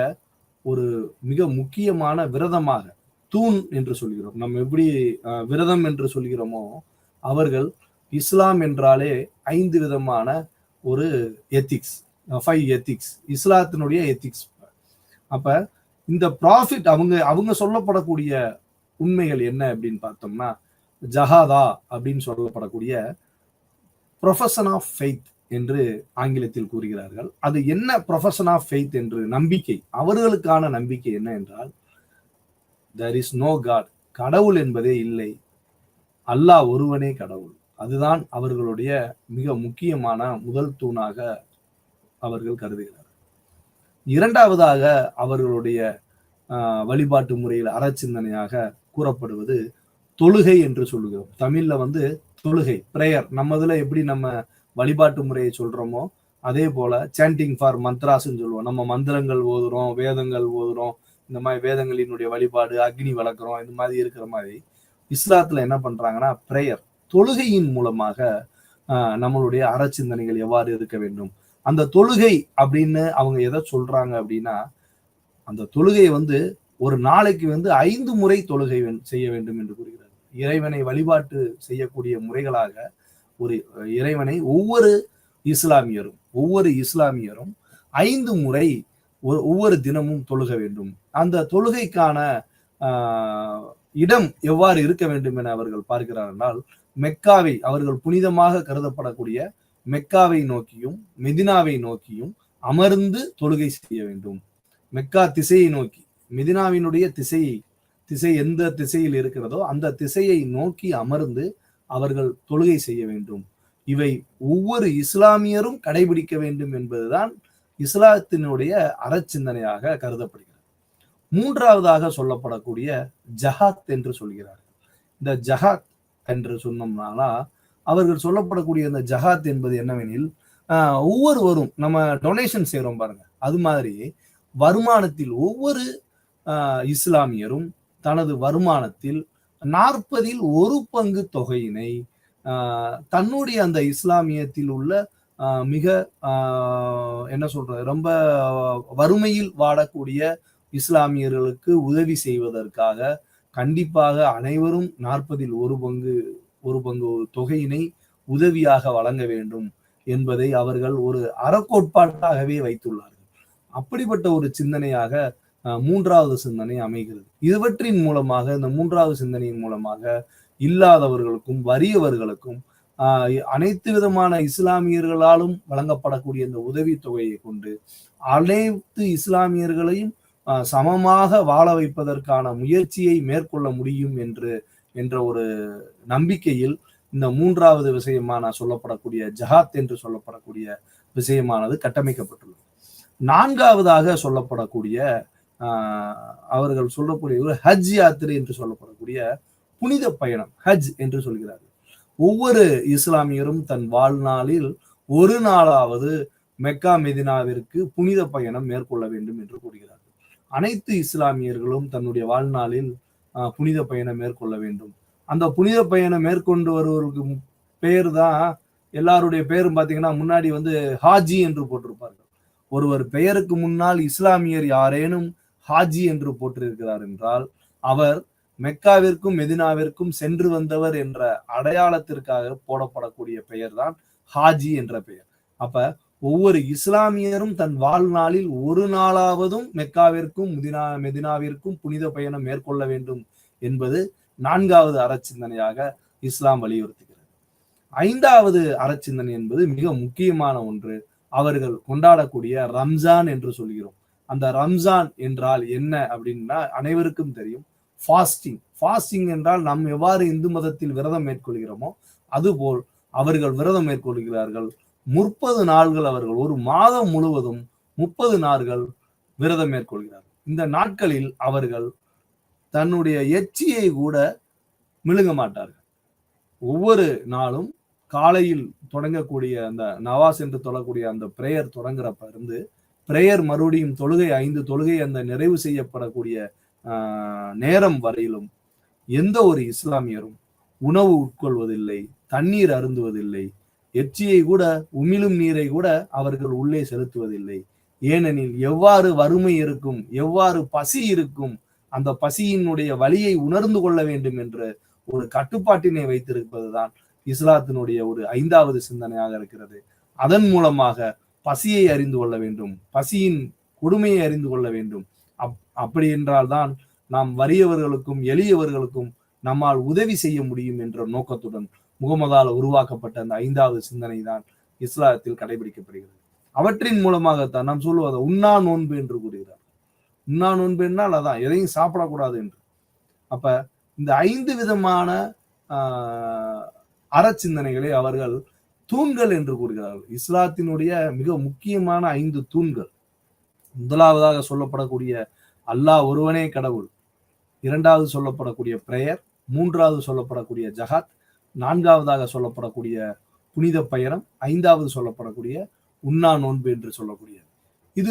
ஒரு மிக முக்கியமான விரதமாக, தூண் என்று சொல்கிறோம். நம்ம எப்படி விரதம் என்று சொல்கிறோமோ, அவர்கள் இஸ்லாம் என்றாலே 5 விதமான ஒரு எத்திக்ஸ், 5 எத்திக்ஸ், இஸ்லாத்தினுடைய எத்திக்ஸ். அப்ப இந்த ப்ராஃபிட் அவங்க சொல்லப்படக்கூடிய உண்மைகள் என்ன அப்படின்னு பார்த்தோம்னா, ஜஹாதா அப்படின்னு சொல்லப்படக்கூடிய ப்ரொஃபஷன் ஆஃப் ஃபெய்த் என்று ஆங்கிலத்தில் கூறுகிறார்கள். அது என்ன ப்ரொஃபஷன் ஆஃப் ஃபெய்த் என்று? நம்பிக்கை, அவர்களுக்கான நம்பிக்கை என்ன என்றால் there is no God, கடவுள் என்பதே இல்லை. அல்லாஹ் ஒருவனே கடவுள். அதுதான் அவர்களுடைய மிக முக்கியமான முதல் தூணாக அவர்கள் கருதுகிறார். இரண்டாவதாக அவர்களுடைய வழிபாட்டு முறையில் அறச்சிந்தனையாக கூறப்படுவது தொழுகை என்று சொல்லுகிறோம். தமிழ்ல தொழுகை, பிரேயர். நம்ம இதுல எப்படி நம்ம வழிபாட்டு முறையை சொல்றோமோ அதே போல சாண்டிங் ஃபார் மந்த்ராஸ்ன்னு சொல்லுவோம். நம்ம மந்திரங்கள் ஓதுறோம், வேதங்கள் ஓதுறோம், இந்த மாதிரி வேதங்களினுடைய வழிபாடு, அக்னி வளர்க்குறோம், இந்த மாதிரி இருக்கிற மாதிரி இஸ்லாத்துல என்ன பண்றாங்கன்னா பிரேயர், தொழுகையின் மூலமாக நம்மளுடைய அறச்சிந்தனைகள் எவ்வாறு இருக்க வேண்டும். அந்த தொழுகை அப்படின்னு அவங்க எதை சொல்றாங்க அப்படின்னா, அந்த தொழுகையை ஒரு நாளைக்கு 5 முறை தொழுகை செய்ய வேண்டும் என்று கூறுகிறார். இறைவனை வழிபாட்டு செய்யக்கூடிய முறைகளாக ஒரு இறைவனை ஒவ்வொரு இஸ்லாமியரும் 5 முறை ஒவ்வொரு தினமும் தொழுக வேண்டும். அந்த தொழுகைக்கான இடம் எவ்வாறு இருக்க வேண்டும் என அவர்கள் பார்க்கிறார் என்றால், மெக்காவை அவர்கள் புனிதமாக கருதப்படக்கூடிய மெக்காவை நோக்கியும் மெதினாவை நோக்கியும் அமர்ந்து தொழுகை செய்ய வேண்டும். மெக்கா திசையை நோக்கி, மெதினாவினுடைய திசை எந்த திசையில் இருக்கிறதோ அந்த திசையை நோக்கி அமர்ந்து அவர்கள் தொழுகை செய்ய வேண்டும். இவை ஒவ்வொரு இஸ்லாமியரும் கடைபிடிக்க வேண்டும் என்பதுதான் இஸ்லாத்தினுடைய அறச்சிந்தனையாக கருதப்படுகிறது. மூன்றாவதாக சொல்லப்படக்கூடிய ஜஹாத் என்று சொல்கிறார்கள். இந்த ஜஹாத் என்று சொன்னோம்னா அவர்கள் சொல்லப்படக்கூடிய இந்த ஜஹாத் என்பது என்னவெனில், ஒவ்வொருவரும் நம்ம டொனேஷன் செய்யறோம் பாருங்க, அது மாதிரி வருமானத்தில் ஒவ்வொரு இஸ்லாமியரும் தனது வருமானத்தில் 40ல் 1 பங்கு தொகையினை தன்னுடைய அந்த இஸ்லாமியத்தில் உள்ள மிக என்ன சொல்றது, ரொம்ப வறுமையில் வாடக்கூடிய இஸ்லாமியர்களுக்கு உதவி செய்வதற்காக கண்டிப்பாக அனைவரும் 40ல் 1 பங்கு தொகையினை உதவியாக வழங்க வேண்டும் என்பதை அவர்கள் ஒரு அறக்கோட்பாட்டாகவே வைத்துள்ளார்கள். அப்படிப்பட்ட ஒரு சிந்தனையாக மூன்றாவது சிந்தனை அமைகிறது. இவற்றின் மூலமாக, இந்த மூன்றாவது சிந்தனையின் மூலமாக இல்லாதவர்களுக்கும் வறியவர்களுக்கும் அனைத்து விதமான இஸ்லாமியர்களாலும் வழங்கப்படக்கூடிய இந்த உதவி தொகையை கொண்டு அனைத்து இஸ்லாமியர்களையும் சமமாக வாழ வைப்பதற்கான முயற்சியை மேற்கொள்ள முடியும் என்ற ஒரு நம்பிக்கையில் இந்த மூன்றாவது விஷயமான சொல்லப்படக்கூடிய ஜஹாத் என்று சொல்லப்படக்கூடிய விஷயமானது கட்டமைக்கப்பட்டுள்ளது. நான்காவதாக சொல்லப்படக்கூடிய அவர்கள் சொல்லக்கூடிய ஒரு ஹஜ் யாத்திரை என்று சொல்லப்படக்கூடிய புனித பயணம், ஹஜ் என்று சொல்கிறார்கள். ஒவ்வொரு இஸ்லாமியரும் தன் வாழ்நாளில் ஒரு நாளாவது மெக்கா மெதினாவிற்கு புனித பயணம் மேற்கொள்ள வேண்டும் என்று கூறுகிறார்கள். அனைத்து இஸ்லாமியர்களும் தன்னுடைய வாழ்நாளில் புனித பயணம் மேற்கொள்ள வேண்டும். அந்த புனித பயணம் மேற்கொண்டு வருவதற்கு பெயர் தான், எல்லாருடைய பெயரும் பார்த்தீங்கன்னா முன்னாடி ஹாஜி என்று போட்டிருப்பார்கள். ஒருவர் பெயருக்கு முன்னால் இஸ்லாமியர் யாரேனும் ஹாஜி என்று போட்டிருக்கிறார் என்றால் அவர் மெக்காவிற்கும் மெதினாவிற்கும் சென்று வந்தவர் என்ற அடையாளத்திற்காக போடப்படக்கூடிய பெயர் தான் ஹாஜி என்ற பெயர். அப்ப ஒவ்வொரு இஸ்லாமியரும் தன் வாழ்நாளில் ஒரு நாளாவதும் மெக்காவிற்கும் மெதினாவிற்கும் புனித பயணம் மேற்கொள்ள வேண்டும் என்பது நான்காவது அறச்சிந்தனையாக இஸ்லாம் வலியுறுத்துகிறது. ஐந்தாவது அறச்சிந்தனை என்பது மிக முக்கியமான ஒன்று. அவர்கள் கொண்டாடக்கூடிய ரம்ஜான் என்று சொல்கிறோம். அந்த ரம்ஜான் என்றால் என்ன அப்படின்னா அனைவருக்கும் தெரியும். ஃபாஸ்டிங் என்றால் நாம் எவ்வாறு இந்து மதத்தில் விரதம் மேற்கொள்கிறோமோ அதுபோல் அவர்கள் விரதம் மேற்கொள்கிறார்கள். 30 நாள்கள் அவர்கள் ஒரு மாதம் முழுவதும் 30 நாட்கள் விரதம் மேற்கொள்கிறார்கள். இந்த நாட்களில் அவர்கள் தன்னுடைய எச்சியை கூட விழுங்க மாட்டார்கள். ஒவ்வொரு நாளும் காலையில் தொடங்கக்கூடிய அந்த நவாஸ் என்று சொல்லக்கூடிய அந்த பிரேயர் தொடங்குறப்ப இருந்து பிரேயர் மறுபடியும் தொழுகை 5 தொழுகை அந்த நிறைவு செய்யப்படக்கூடிய நேரம் வரையிலும் எந்த ஒரு இஸ்லாமியரும் உணவு உட்கொள்வதில்லை, தண்ணீர் அருந்துவதில்லை, எச்சியை கூட உமிழும் நீரை கூட அவர்கள் உள்ளே செலுத்துவதில்லை. ஏனெனில் எவ்வாறு வறுமை இருக்கும், எவ்வாறு பசி இருக்கும், அந்த பசியினுடைய வலியை உணர்ந்து கொள்ள வேண்டும் என்ற ஒரு கட்டுப்பாட்டினை வைத்திருப்பதுதான் இஸ்லாத்தினுடைய ஒரு 5வது சிந்தனையாக இருக்கிறது. அதன் மூலமாக பசியை அறிந்து கொள்ள வேண்டும், பசியின் கொடுமையை அறிந்து கொள்ள வேண்டும். அப்படி என்றால்தான் நாம் வறியவர்களுக்கும் எளியவர்களுக்கும் நம்மால் உதவி செய்ய முடியும் என்ற நோக்கத்துடன் முகமதால் உருவாக்கப்பட்ட அந்த 5வது சிந்தனை தான் இஸ்லாத்தில் கடைபிடிக்கப்படுகிறது. அவற்றின் மூலமாகத்தான் நாம் சொல்லுவது உண்ணா நோன்பு என்று கூறுகிறார். உண்ணா நோன்பு என்றால் அதான் எதையும் சாப்பிடக்கூடாது என்று. அப்ப இந்த 5 விதமான அறச்சிந்தனைகளை அவர்கள் தூண்கள் என்று கூறுகிறார்கள். இஸ்லாத்தினுடைய மிக முக்கியமான 5 தூண்கள். முதலாவதாக சொல்லப்படக்கூடிய அல்லாஹ் ஒருவனே கடவுள், இரண்டாவது சொல்லப்படக்கூடிய பிரேயர், மூன்றாவது சொல்லப்படக்கூடிய ஜகாத், நான்காவதாக சொல்லப்படக்கூடிய புனித பயணம், ஐந்தாவது சொல்லப்படக்கூடிய உண்ணா நோன்பு என்று சொல்லக்கூடிய இது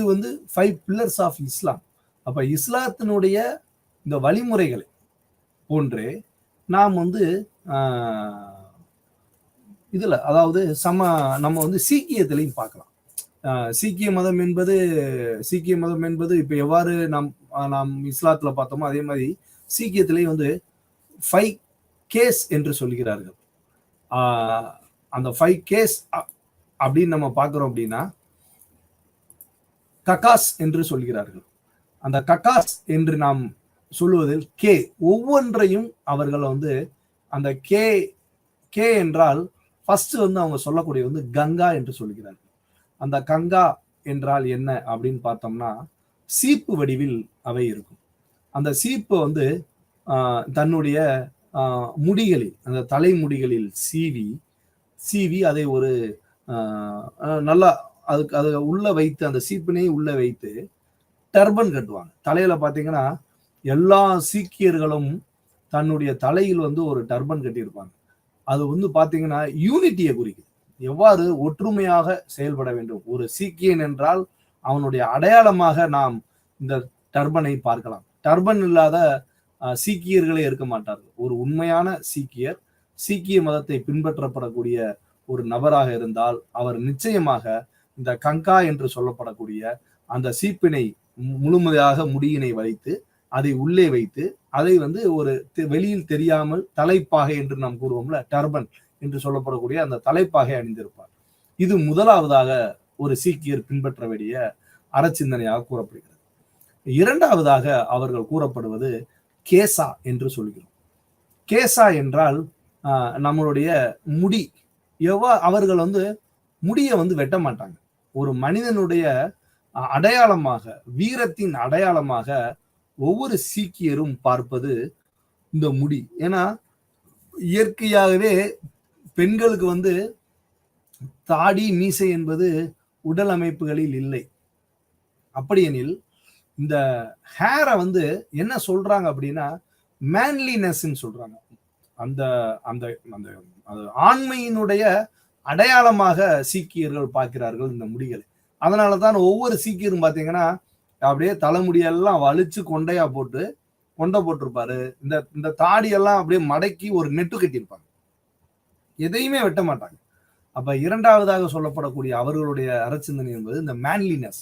5 பில்லர்ஸ் ஆஃப் இஸ்லாம். அப்ப இஸ்லாத்தினுடைய இந்த வழிமுறைகளை போன்றே நாம் இதுல அதாவது நம்ம சீக்கியத்திலையும் பார்க்கலாம். சீக்கிய மதம் என்பது இப்ப எவ்வாறு நாம் இஸ்லாத்துல பார்த்தோமோ அதே மாதிரி சீக்கியத்திலையும் 5 கேஸ் என்று சொல்கிறார்கள். அந்த 5 கேஸ் அப்படின்னு நம்ம பார்க்கிறோம் அப்படின்னா ககாஸ் என்று சொல்கிறார்கள். அந்த ககாஸ் என்று நாம் சொல்லுவதில் கே ஒவ்வொன்றையும் அவர்கள் அந்த கே என்றால் ஃபர்ஸ்ட் அவங்க சொல்லக்கூடிய கங்கா என்று சொல்கிறார்கள். அந்த கங்கா என்றால் என்ன அப்படின்னு பார்த்தோம்னா சீப்பு வடிவில் அவை இருக்கும். அந்த சீப்பு தன்னுடைய முடிகளில் அந்த தலைமுடிகளில் சீவி அதை ஒரு நல்லா அதை உள்ள வைத்து அந்த சீப்பினை உள்ள வைத்து டர்பன் கட்டுவாங்க. தலையில பாத்தீங்கன்னா எல்லா சீக்கியர்களும் தன்னுடைய தலையில் ஒரு டர்பன் கட்டியிருப்பாங்க. அது பாத்தீங்கன்னா யூனிட்டியை குறிக்குது, எவ்வாறு ஒற்றுமையாக செயல்பட வேண்டும். ஒரு சீக்கியன் என்றால் அவனுடைய அடையாளமாக நாம் இந்த டர்பனை பார்க்கலாம். டர்பன் இல்லாத சீக்கியர்களே இருக்க மாட்டார்கள். ஒரு உண்மையான சீக்கிய மதத்தை பின்பற்றப்படக்கூடிய ஒரு நபராக இருந்தால் அவர் நிச்சயமாக இந்த கங்கா என்று சொல்லப்படக்கூடிய அந்த சீப்பினை முழுமையாக முடியினை வைத்து அதை உள்ளே வைத்து அதை ஒரு வெளியில் தெரியாமல் தலைப்பாகை என்று நாம் கூறுவோம்ல, டர்பன் என்று சொல்லப்படக்கூடிய அந்த தலைப்பாகை அணிந்திருப்பார். இது முதலாவதாக ஒரு சீக்கியர் பின்பற்ற வேண்டிய அறச்சிந்தனையாக கூறப்படுகிறது. இரண்டாவதாக அவர்கள் கூறப்படுவது கேசா என்று சொல்கிறோம். கேசா என்றால் நம்மளுடைய முடி. அவர்கள் முடியை வெட்ட மாட்டாங்க. ஒரு மனிதனுடைய அடையாளமாக, வீரத்தின் அடையாளமாக ஒவ்வொரு சீக்கியரும் பார்ப்பது இந்த முடி. ஏன்னா இயற்கையாகவே பெண்களுக்கு தாடி மீசை என்பது உடல் அமைப்புகளில் இல்லை. அப்படியெனில் இந்த ஹேரை என்ன சொல்றாங்க அப்படின்னா மேன்லினஸ் சொல்றாங்க. அந்த அந்த அந்த ஆண்மையினுடைய அடையாளமாக சீக்கியர்கள் பார்க்கிறார்கள் இந்த முடிகளை. அதனாலதான் ஒவ்வொரு சீக்கியரும் பாத்தீங்கன்னா அப்படியே தலைமுடியெல்லாம் வலிச்சு கொண்டை போட்டிருப்பாரு. இந்த தாடியெல்லாம் அப்படியே மடக்கி ஒரு நெட்டு கட்டியிருப்பாங்க. எதையுமே வெட்ட மாட்டாங்க. அப்ப இரண்டாவதாக சொல்லப்படக்கூடிய அவர்களுடைய அறச்சிந்தனை என்பது இந்த மேன்லினஸ்.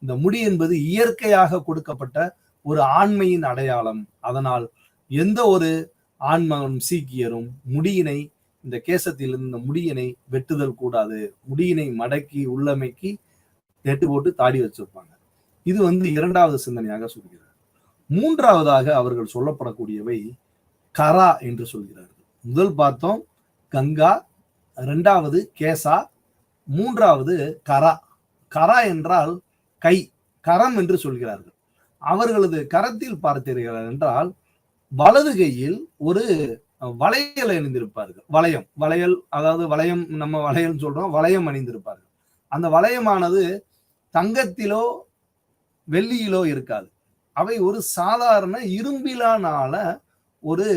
இந்த முடி என்பது இயற்கையாக கொடுக்கப்பட்ட ஒரு ஆண்மையின் அடையாளம். அதனால் எந்த ஒரு ஆண்மகன் சீக்கியரும் முடியினை, இந்த கேசத்தில் இந்த முடியினை வெட்டுதல் கூடாது. முடியினை மடக்கி உள்ளமைக்கி நெட்டு போட்டு தாடி வச்சிருப்பாங்க. இது இரண்டாவது சிந்தனையாக சொல்கிறார். மூன்றாவதாக அவர்கள் சொல்லப்படக்கூடியவை கரா என்று சொல்கிறார்கள். முதல் பார்த்தோம் கங்கா, இரண்டாவது கேசா, மூன்றாவது கரா. கரா என்றால் கை, கரம் என்று சொல்கிறார்கள். அவர்களது கரத்தில் பார்த்தீர்கள் என்றால் வலது கையில் ஒரு வளையல் அணிந்திருப்பார்கள். வளையல் அதாவது வளையம், நம்ம வளையல் சொல்றோம், வளையம் அணிந்திருப்பார்கள். அந்த வளையமானது தங்கத்திலோ வெள்ளியிலோ இருக்காது. அவை ஒரு சாதாரண இரும்பிலான ஒரு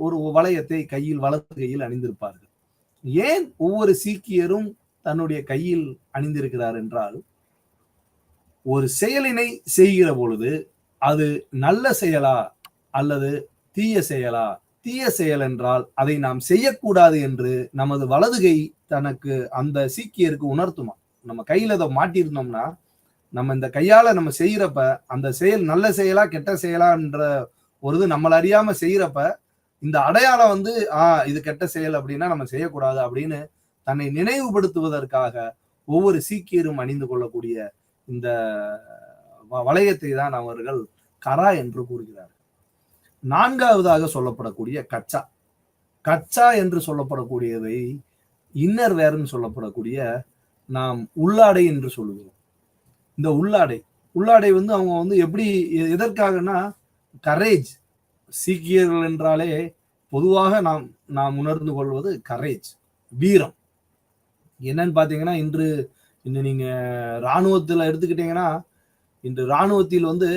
ஒரு வளையத்தை கையில், வலது கையில் அணிந்திருப்பார்கள். ஏன் ஒவ்வொரு சீக்கியரும் தன்னுடைய கையில் அணிந்திருக்கிறார் என்றால், ஒரு செயலினை செய்கிற பொழுது அது நல்ல செயலா அல்லது தீய செயலா? தீய செயல் என்றால் அதை நாம் செய்யக்கூடாது என்று நமது வலதுகை தனக்கு அந்த சீக்கியருக்கு உணர்த்துமா. நம்ம கையில அதை மாட்டியிருந்தோம்னா நம்ம இந்த கையால நம்ம செய்யறப்ப அந்த செயல் நல்ல செயலா கெட்ட செயலான்ற ஒரு நம்மள அறியாம செய்யறப்ப இந்த அடையாளம் இது கெட்ட செயல் அப்படின்னா நம்ம செய்யக்கூடாது அப்படின்னு தன்னை நினைவுபடுத்துவதற்காக ஒவ்வொரு சீக்கியரும் அணிந்து கொள்ளக்கூடிய இந்த வளையத்தை தான் அவர்கள் கரா என்று கூறுகிறார்கள். நான்காவதாக சொல்லப்படக்கூடிய கச்சா என்று சொல்லப்படக்கூடியதை இன்னர் வேர்ன்னு சொல்லப்படக்கூடிய நாம் உள்ளாடை என்று சொல்லுகிறோம். இந்த உள்ளாடை அவங்க எப்படி, எதற்காகனா கரேஜ். சீக்கியர்கள் என்றாலே பொதுவாக நாம் உணர்ந்து கொள்வது கரேஜ், வீரம். என்னன்னு பாத்தீங்கன்னா, இன்று நீங்க இராணுவத்துல எடுத்துக்கிட்டீங்கன்னா, இன்று இராணுவத்தில் வந்து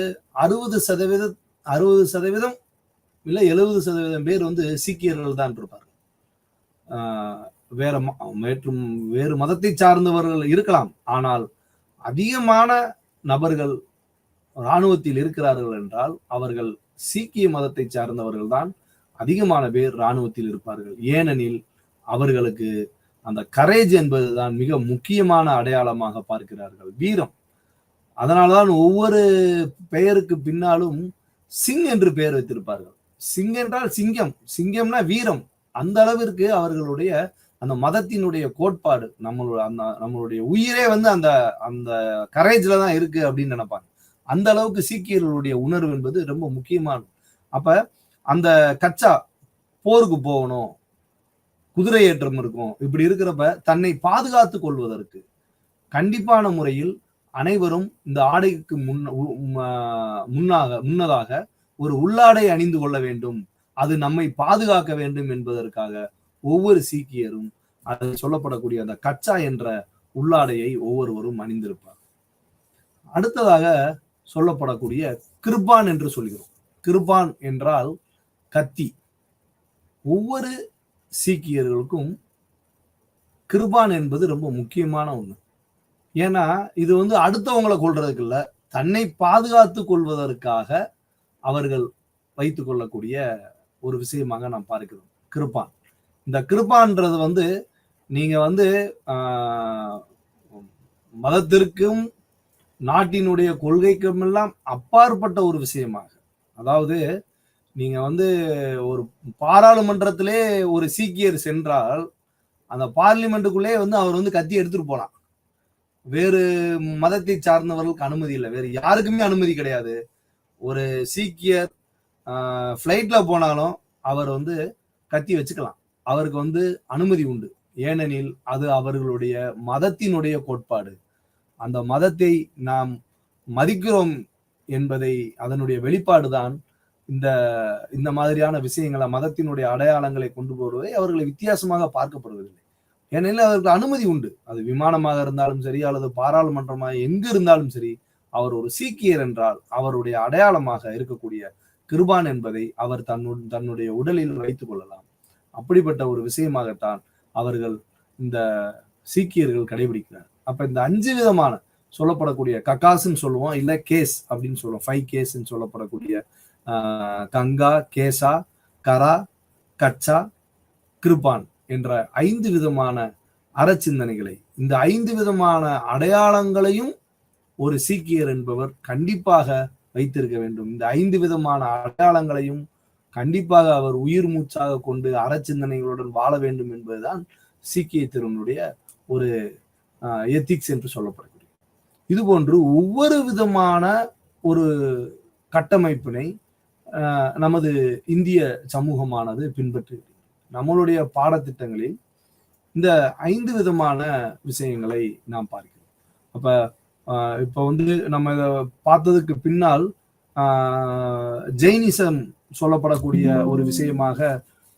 60% இல்ல 70% பேர் வந்து சீக்கியர்கள் தான் இருப்பார்கள். வேறு மதத்தை சார்ந்தவர்கள் இருக்கலாம், ஆனால் அதிகமான நபர்கள் இராணுவத்தில் இருக்கிறார்கள் என்றால் அவர்கள் சீக்கிய மதத்தை சார்ந்தவர்கள் தான் அதிகமான பேர் இராணுவத்தில் இருப்பார்கள். ஏனெனில் அவர்களுக்கு அந்த கரேஜ் என்பதுதான் மிக முக்கியமான அடையாளமாக பார்க்கிறார்கள், வீரம். அதனால்தான் ஒவ்வொரு பெயருக்கு பின்னாலும் சிங் என்று பெயர் வைத்திருப்பார்கள். சிங் என்றால் சிங்கம், சிங்கம்னா வீரம். அந்த அளவிற்கு அவர்களுடைய அந்த மதத்தினுடைய கோட்பாடு, நம்மளுடைய உயிரே வந்து அந்த அந்த கரேஜ்ல தான் இருக்கு அப்படின்னு நினைப்பாங்க. அந்த அளவுக்கு சீக்கியர்களுடைய உணர்வு என்பது ரொம்ப முக்கியமானது. அப்ப அந்த கச்சா போருக்கு போகணும், குதிரை ஏற்றம் இருக்கும், இப்படி இருக்கிறப்ப தன்னை பாதுகாத்துக் கொள்வதற்கு கண்டிப்பான முறையில் அனைவரும் இந்த ஆடைக்கு முன்னதாக ஒரு உள்ளாடை அணிந்து கொள்ள வேண்டும், அது நம்மை பாதுகாக்க வேண்டும் என்பதற்காக ஒவ்வொரு சீக்கியரும் அது சொல்லப்படக்கூடிய அந்த கச்சா என்ற உள்ளாடையை ஒவ்வொருவரும் அணிந்திருப்பார். அடுத்ததாக சொல்லப்படக்கூடிய கிருபான் என்று சொல்கிறோம். கிருபான் என்றால் கத்தி. ஒவ்வொரு சீக்கியர்களுக்கும் கிருபான் என்பது ரொம்ப முக்கியமான ஒண்ணு. ஏன்னா இது வந்து அடுத்தவங்களை கொள்றதுக்கு இல்ல, தன்னை பாதுகாத்துக் கொள்வதற்காக அவர்கள் வைத்துக் கொள்ளக்கூடிய ஒரு விஷயமாக நாம் பார்க்கிறோம் கிருபான். இந்த கிருபான்ன்றது வந்து நீங்க வந்து மதத்திற்கும் நாட்டினுடைய கொள்கைக்கும் எல்லாம் அப்பாற்பட்ட ஒரு விஷயமாக, அதாவது நீங்க வந்து ஒரு பாராளுமன்றத்திலே ஒரு சீக்கியர் சென்றால் அந்த பார்லிமெண்ட்டுக்குள்ளே வந்து அவர் வந்து கத்தி எடுத்துட்டு போலாம். வேறு மதத்தை சார்ந்தவர்களுக்கு அனுமதி இல்லை, வேறு யாருக்குமே அனுமதி கிடையாது. ஒரு சீக்கியர் ஃப்ளைட்ல போனாலும் அவர் வந்து கத்தி வச்சுக்கலாம், அவருக்கு வந்து அனுமதி உண்டு. ஏனெனில் அது அவர்களுடைய மதத்தினுடைய கோட்பாடு. அந்த மதத்தை நாம் மதிக்கிறோம் என்பதை அதனுடைய வெளிப்பாடுதான் இந்த மாதிரியான விஷயங்களை, மதத்தினுடைய அடையாளங்களை கொண்டு போவதை அவர்களை வித்தியாசமாக பார்க்கப்படுவதில்லை. ஏனெனில் அவருக்கு அனுமதி உண்டு. அது விமானமாக இருந்தாலும் சரி, அல்லது பாராளுமன்றமாக எங்கு இருந்தாலும் சரி, அவர் ஒரு சீக்கியர் என்றால் அவருடைய அடையாளமாக இருக்கக்கூடிய கிருபான் என்பதை அவர் தன்னுடைய உடலில் வைத்துக் கொள்ளலாம். அப்படிப்பட்ட ஒரு விஷயமாகத்தான் அவர்கள் இந்த சீக்கியர்கள் கடைபிடிக்கிறார். அப்ப இந்த 5 விதமான சொல்லப்படக்கூடிய ககாஸ்ன்னு சொல்லுவோம், இல்ல கேஸ் அப்படின்னு சொல்லுவோம், 5 கேஸ்ன்னு சொல்லப்படக்கூடிய கங்கா, கேசா, கரா, கச்சா, கிருபான் என்ற 5 விதமான அறச்சிந்தனைகளை, இந்த 5 விதமான அடையாளங்களையும் ஒரு சீக்கியர் என்பவர் கண்டிப்பாக வைத்திருக்க வேண்டும். இந்த 5 விதமான அடையாளங்களையும் கண்டிப்பாக அவர் உயிர் மூச்சாக கொண்டு அறச்சிந்தனைகளுடன் வாழ வேண்டும் என்பதுதான் சீக்கியத்தினுடைய ஒரு எத்திக்ஸ் என்று சொல்லப்படக்கூடிய. இது போன்று ஒவ்வொரு விதமான ஒரு கட்டமைப்பினை நமது இந்திய சமூகமானது பின்பற்றி நம்மளுடைய பாடத்திட்டங்களில் இந்த 5 விதமான விஷயங்களை நாம் பார்க்கிறோம். அப்ப இப்ப வந்து நம்ம இதை பார்த்ததுக்கு பின்னால் ஜெயினிசம் சொல்லப்படக்கூடிய ஒரு விஷயமாக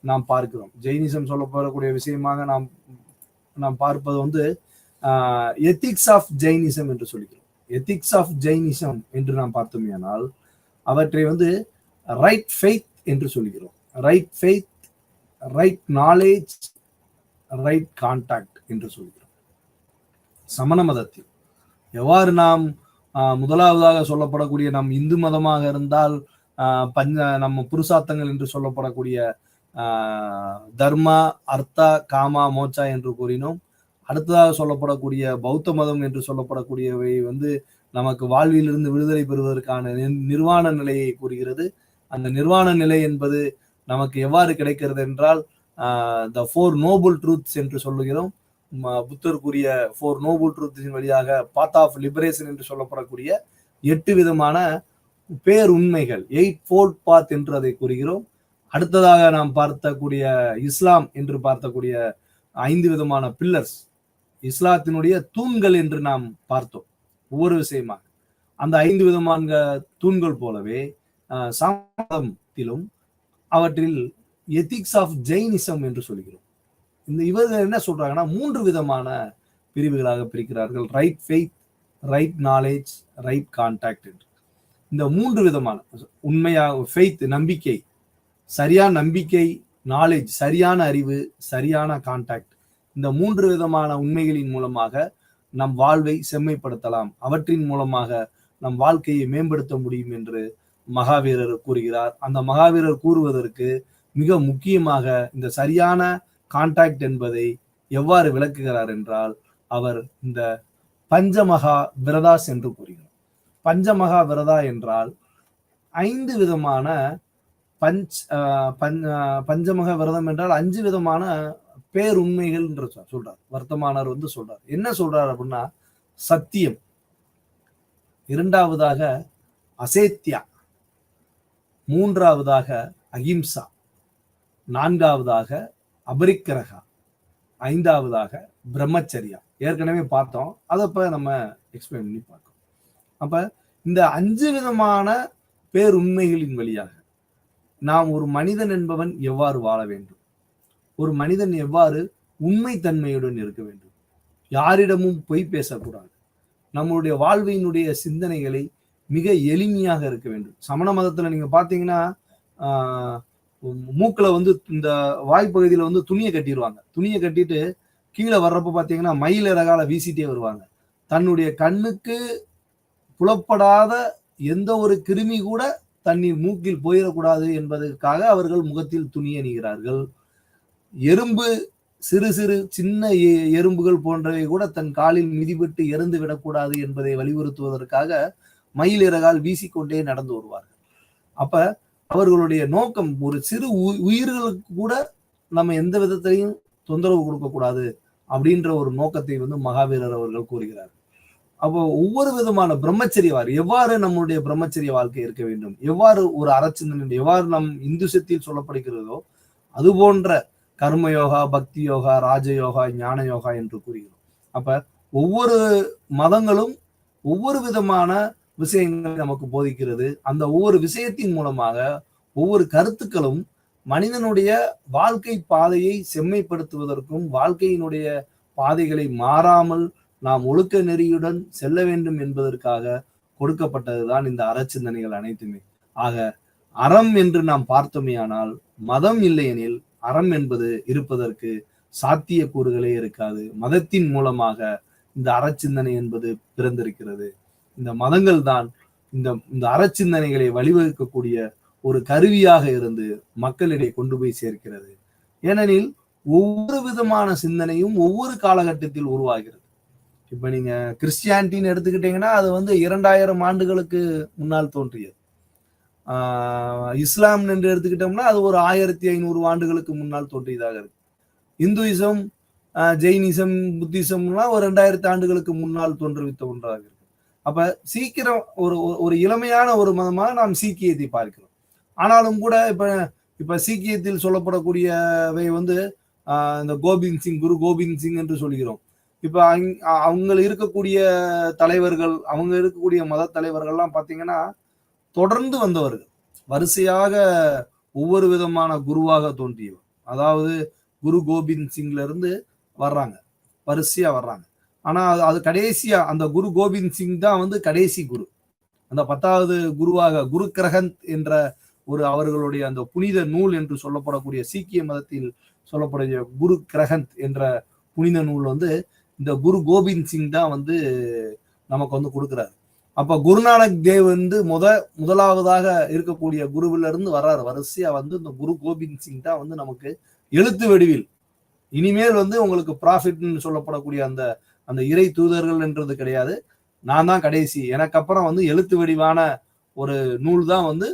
நாம் பார்க்கிறோம். ஜெயினிசம் சொல்லப்படக்கூடிய விஷயமாக நாம் பார்ப்பது வந்து எத்திக்ஸ் ஆஃப் ஜெயினிசம் என்று சொல்லிக்கிறோம். எத்திக்ஸ் ஆஃப் ஜெயினிசம் என்று நாம் பார்த்தோமேனால் அவற்றை வந்து ரைட் ஃபெய்த் என்று சொல்கிறோம். Right faith, right knowledge, right contact என்று சொல்கிறோம். சமண மதத்தில் எவ்வாறு நாம் முதலாவதாக சொல்லப்படக்கூடிய நம் இந்து மதமாக இருந்தால் நம்ம புருஷார்த்தங்கள் என்று சொல்லப்படக்கூடிய தர்மா, அர்த்தா, காமா, மோட்சா என்று கூறினோம். அடுத்ததாக சொல்லப்படக்கூடிய பௌத்த மதம் என்று சொல்லப்படக்கூடியவை வந்து நமக்கு வாழ்விலிருந்து விடுதலை பெறுவதற்கான நிர்வாண நிலையை கூறுகிறது. அந்த நிர்வாண நிலை என்பது நமக்கு எவ்வாறு கிடைக்கிறது என்றால் த 4 நோபல் ட்ரூத்ஸ் என்று சொல்லுகிறோம். புத்தர் கூறிய 4 நோபல் ட்ரூத்ஸின் வழியாக பாத் ஆஃப் லிபரேஷன் என்று சொல்லப்படக்கூடிய 8 விதமான பேர் உண்மைகள், 8 ஃபோல்ட் பாத் என்று அதை கூறுகிறோம். அடுத்ததாக நாம் பார்த்தக்கூடிய இஸ்லாம் என்று பார்த்தக்கூடிய 5 விதமான பில்லர்ஸ், இஸ்லாத்தினுடைய தூண்கள் என்று நாம் பார்த்தோம் ஒவ்வொரு விஷயமாக. அந்த 5 விதமான தூண்கள் போலவே சமதத்திலும் அவற்றில் எத்திக்ஸ் ஆஃப் ஜெயினிசம் என்று சொல்கிறோம். இவர்கள் என்ன சொல்றாங்கன்னா 3 விதமான பிரிவுகளாக பிரிக்கிறார்கள். Right faith, right knowledge, right contact என்று. இந்த 3 விதமான உண்மையாக ஃபெய்த் நம்பிக்கை, சரியான நம்பிக்கை, நாலேஜ் சரியான அறிவு, சரியான கான்டாக்ட், இந்த 3 விதமான உண்மைகளின் மூலமாக நம் வாழ்வை செம்மைப்படுத்தலாம், அவற்றின் மூலமாக நம் வாழ்க்கையை மேம்படுத்த முடியும் என்று மகாவீரர் கூறுகிறார். அந்த மகாவீரர் கூறுவதற்கு மிக முக்கியமாக இந்த சரியான கான்டாக்ட் என்பதை எவ்வாறு விளக்குகிறார் என்றால், அவர் இந்த பஞ்சமகா விரதாஸ் என்று கூறுகிறார். பஞ்சமகா விரதா என்றால் 5 விதமான பஞ்சமக விரதம் என்றால் 5 விதமான பேருண்மைகள் என்று சொல்றார். வர்த்தமானர் சொல்றார். என்ன சொல்றார் அப்படின்னா, சத்தியம், இரண்டாவதாக அசேத்தியா, மூன்றாவதாக அகிம்சா, நான்காவதாக அபரிக்கிரகா, ஐந்தாவதாக பிரம்மச்சரியா. ஏற்கனவே பார்த்தோம், அதை இப்ப நம்ம எக்ஸ்பிளைன் பண்ணி பார்க்கோம். அப்ப இந்த 5 விதமான பேருண்மைகளின் வழியாக நாம் ஒரு மனிதன் என்பவன் எவ்வாறு வாழ வேண்டும், ஒரு மனிதன் எவ்வாறு உண்மைத்தன்மையுடன் இருக்க வேண்டும், யாரிடமும் பொய் பேசக்கூடாது, நம்மளுடைய வாழ்வினுடைய சிந்தனைகளை மிக எளிமையாக இருக்க வேண்டும். சமண மதத்துல நீங்க பாத்தீங்கன்னா மூக்குல இந்த வாய்ப்பகுதியில துணியை கட்டிடுவாங்க. துணியை கட்டிட்டு கீழே வர்றப்ப பாத்தீங்கன்னா மயில் இறகால வீசிட்டே வருவாங்க. தன்னுடைய கண்ணுக்கு புலப்படாத எந்த ஒரு கிருமி கூட தண்ணீர் மூக்கில் போயிடக்கூடாது என்பதற்காக அவர்கள் முகத்தில் துணி அணிகிறார்கள். எறும்பு, சிறு சிறு சின்ன எறும்புகள் போன்றவை கூட தன் காலில் மிதிபட்டு இறந்து விடக்கூடாது என்பதை வலியுறுத்துவதற்காக மயில் இறகால் வீசிக்கொண்டே நடந்து வருவார்கள். அப்ப அவர்களுடைய நோக்கம், ஒரு சிறு உயிர்களுக்கு கூட நம்ம எந்த விதத்திலையும் தொந்தரவு கொடுக்க கூடாது அப்படின்ற ஒரு நோக்கத்தை மகாவீரர் அவர்கள் கூறுகிறார். அப்போ ஒவ்வொரு விதமான பிரம்மச்சரியவார் எவ்வாறு நம்முடைய பிரம்மச்சரிய வாழ்க்கை இருக்க வேண்டும், எவ்வாறு ஒரு அறச்சிந்தனை, எவ்வாறு நம் இந்துசத்தில் சொல்லப்படுகிறதோ அது போன்ற கர்மயோகா, பக்தி யோகா, ராஜயோகா, ஞான யோகா என்று கூறுகிறோம். அப்ப ஒவ்வொரு மதங்களும் ஒவ்வொரு விதமான விஷயங்களை நமக்கு போதிக்கிறது. அந்த ஒவ்வொரு விஷயத்தின் மூலமாக ஒவ்வொரு கருத்துக்களும் மனிதனுடைய வாழ்க்கை பாதையை செம்மைப்படுத்துவதற்கும் வாழ்க்கையினுடைய பாதைகளை மாறாமல் நாம் ஒழுக்க நெறியுடன் செல்ல வேண்டும் என்பதற்காக கொடுக்கப்பட்டதுதான் இந்த அறச்சிந்தனைகள் அனைத்துமே. ஆக அறம் என்று நாம் பார்த்தோமேயானால் மதம் இல்லையெனில் அறம் என்பது இருப்பதற்கு சாத்திய கூறுகளே இருக்காது. மதத்தின் மூலமாக இந்த அறச்சிந்தனை என்பது பிறந்திருக்கிறது. இந்த மதங்கள் தான் இந்த அறச்சிந்தனைகளை வழிவகுக்கக்கூடிய ஒரு கருவியாக இருந்து மக்களிடையே கொண்டு போய் சேர்க்கிறது. ஏனெனில் ஒவ்வொரு விதமான சிந்தனையும் ஒவ்வொரு காலகட்டத்தில் உருவாகிறது. இப்ப நீங்க கிறிஸ்டியானிட்டின்னு எடுத்துக்கிட்டீங்கன்னா அது 2000 ஆண்டுகளுக்கு முன்னால் தோன்றியது. இஸ்லாம் என்று எடுத்துக்கிட்டோம்னா அது ஒரு 1500 ஆண்டுகளுக்கு முன்னால் தோன்றியதாக இருக்கு. இந்துயிசம், ஜெயினிசம், புத்திசம்லாம் ஒரு 2000 ஆண்டுகளுக்கு முன்னால் தோன்றுவித்த ஒன்றாக இருக்கு. அப்ப சீக்கிரம் ஒரு இளமையான ஒரு மதமாக நாம் சீக்கியத்தை பார்க்கிறோம். ஆனாலும் கூட இப்ப சீக்கியத்தில் சொல்லப்படக்கூடியவை இந்த கோபிந்த் சிங், குரு கோபிந்த் சிங் என்று சொல்கிறோம். இப்ப அவங்க இருக்கக்கூடிய தலைவர்கள், அவங்க இருக்கக்கூடிய மத தலைவர்கள்லாம் பாத்தீங்கன்னா தொடர்ந்து வந்தவர்கள், வரிசையாக ஒவ்வொரு விதமான குருவாக தோன்றியவர். அதாவது குரு கோபிந்த் சிங்ல இருந்து வர்றாங்க, வரிசையா வர்றாங்க. ஆனா அது கடைசியா அந்த குரு கோபிந்த் சிங் தான் கடைசி குரு. அந்த 10வது குருவாக குரு கிரகந்த் என்ற அவர்களுடைய அந்த புனித நூல் என்று சொல்லப்படக்கூடிய சீக்கிய மதத்தில் சொல்லப்படைய குரு கிரகந்த் என்ற புனித நூல் இந்த குரு கோபிந்த் சிங் தான் நமக்கு கொடுக்கிறாரு. அப்ப குருநானக் தேவ் முதலாவதாக இருக்கக்கூடிய குருவில இருந்து வர்றாரு. வரிசையா இந்த குரு கோபிந்த் சிங் தான் நமக்கு எழுத்து வடிவில் இனிமேல் உங்களுக்கு ப்ராஃபிட்னு சொல்லப்படக்கூடிய அந்த இறை தூதர்கள் என்றது கிடையாது, நான் தான் கடைசி, எனக்கு அப்புறம் எழுத்து வடிவான ஒரு நூல் தான்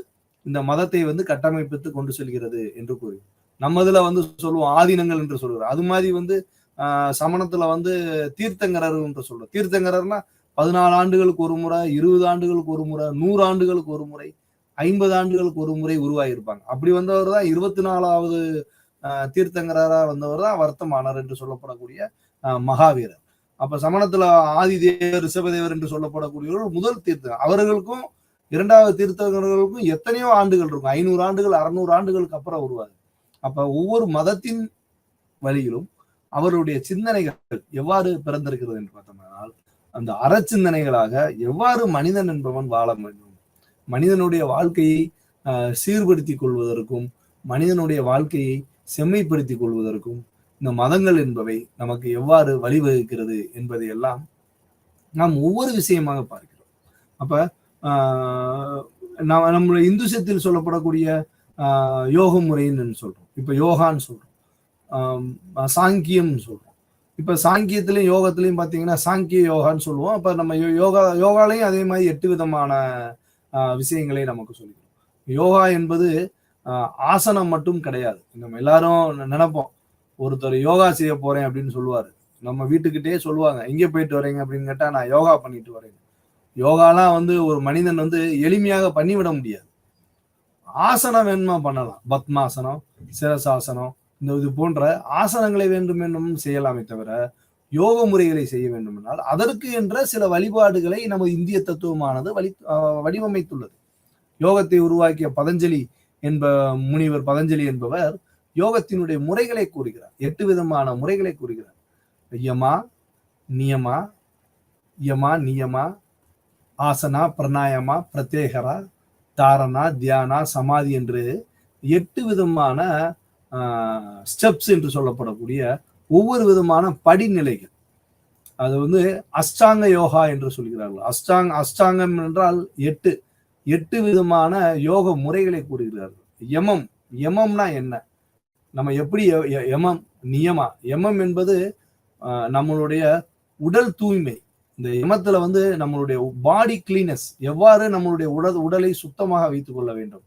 இந்த மதத்தை கட்டமைப்பித்து கொண்டு செல்கிறது என்று கூறி நம்ம இதுல சொல்லுவோம் ஆதீனங்கள் என்று சொல்லுவோம். அது மாதிரி சமணத்துல தீர்த்தங்கரர் என்று சொல்றோம். தீர்த்தங்கரர்னா 14 ஆண்டுகளுக்கு ஒரு முறை, 20 ஆண்டுகளுக்கு ஒரு முறை, 100 ஆண்டுகளுக்கு ஒரு முறை, 50 ஆண்டுகளுக்கு ஒரு முறை உருவாகியிருப்பாங்க. அப்படி வந்தவர் தான் 24வது தீர்த்தங்கரா வந்தவர் தான் வர்த்தமானர் என்று சொல்லப்படக்கூடிய மகாவீரர். அப்ப சமணத்துல ஆதிதேவர், ரிஷபதேவர் என்று சொல்லப்படக்கூடியவர்கள் முதல் தீர்த்தம். அவர்களுக்கும் 2வது தீர்த்தங்கர்களுக்கும் எத்தனையோ ஆண்டுகள் இருக்கும், 500 ஆண்டுகள் 600 ஆண்டுகளுக்கு அப்புறம் உருவாது. அப்ப ஒவ்வொரு மதத்தின் வழியிலும் அவருடைய சிந்தனைகள் எவ்வாறு பிறந்திருக்கிறது என்று பார்த்தோம்னால், அந்த அறச்சிந்தனைகளாக எவ்வாறு மனிதன் என்பவன் வாழ வேண்டும், மனிதனுடைய வாழ்க்கையை சீர்படுத்திக் கொள்வதற்கும் மனிதனுடைய வாழ்க்கையை செம்மைப்படுத்திக் கொள்வதற்கும் இந்த மதங்கள் என்பவை நமக்கு எவ்வாறு வழிவகுக்கிறது என்பதை எல்லாம் நாம் ஒவ்வொரு விஷயமாக பார்க்கிறோம். அப்ப நம்முடைய இந்துசத்தில் சொல்லப்படக்கூடிய யோக முறைன்னு சொல்றோம், இப்ப யோகான்னு சொல்றோம், சாங்கியம் சொல்றோம். இப்ப சாங்கியத்திலையும் யோகத்திலையும் பாத்தீங்கன்னா சாங்கிய யோகான்னு சொல்லுவோம். அப்ப நம்ம யோகாலையும் அதே மாதிரி 8 விதமான விஷயங்களை நமக்கு சொல்லிக்கிறோம். யோகா என்பது ஆசனம் மட்டும் கிடையாது. நம்ம எல்லாரும் நினைப்போம், ஒருத்தர் யோகா செய்ய போறேன் அப்படின்னு சொல்லுவாரு. நம்ம வீட்டுக்கிட்டே சொல்லுவாங்க, எங்கே போயிட்டு வரீங்க அப்படின்னு கேட்டா, நான் யோகா பண்ணிட்டு வரேன். யோகாலாம் ஒரு மனிதன் எளிமையாக பண்ணிவிட முடியாது. ஆசனம் வேணுமா பண்ணலாம், பத்மாசனம், சிரசாசனம், இது போன்ற ஆசனங்களை வேண்டும் செய்யலாமே தவிர யோக முறைகளை செய்ய வேண்டும் என்றால் அதற்கு என்ற சில வழிபாடுகளை நமது இந்திய தத்துவமானது வடிவமைத்துள்ளது. யோகத்தை உருவாக்கிய முனிவர் பதஞ்சலி என்பவர் யோகத்தினுடைய முறைகளை கூறுகிறார். 8 விதமான முறைகளை கூறுகிறார். யமா, நியமா, நியமா, ஆசனா, பிரணாயமா, பிரத்யேகரா, தாரணா, தியானா, சமாதி என்று 8 விதமான ஸ்டெப்ஸ் என்று சொல்லப்படக்கூடிய ஒவ்வொரு விதமான படிநிலைகள். அது அஷ்டாங்க யோகா என்று சொல்கிறார்கள். அஷ்டாங்கம் என்றால் 8 விதமான யோக முறைகளை கூறுகிறார்கள். யமம்னா என்ன, நம்ம எப்படி யமம், நியமா. யமம் என்பது நம்மளுடைய உடல் தூய்மை. இந்த யமத்துல நம்மளுடைய பாடி கிளீனஸ், எவ்வாறு நம்மளுடைய உடலை சுத்தமாக வைத்துக் கொள்ள வேண்டும்,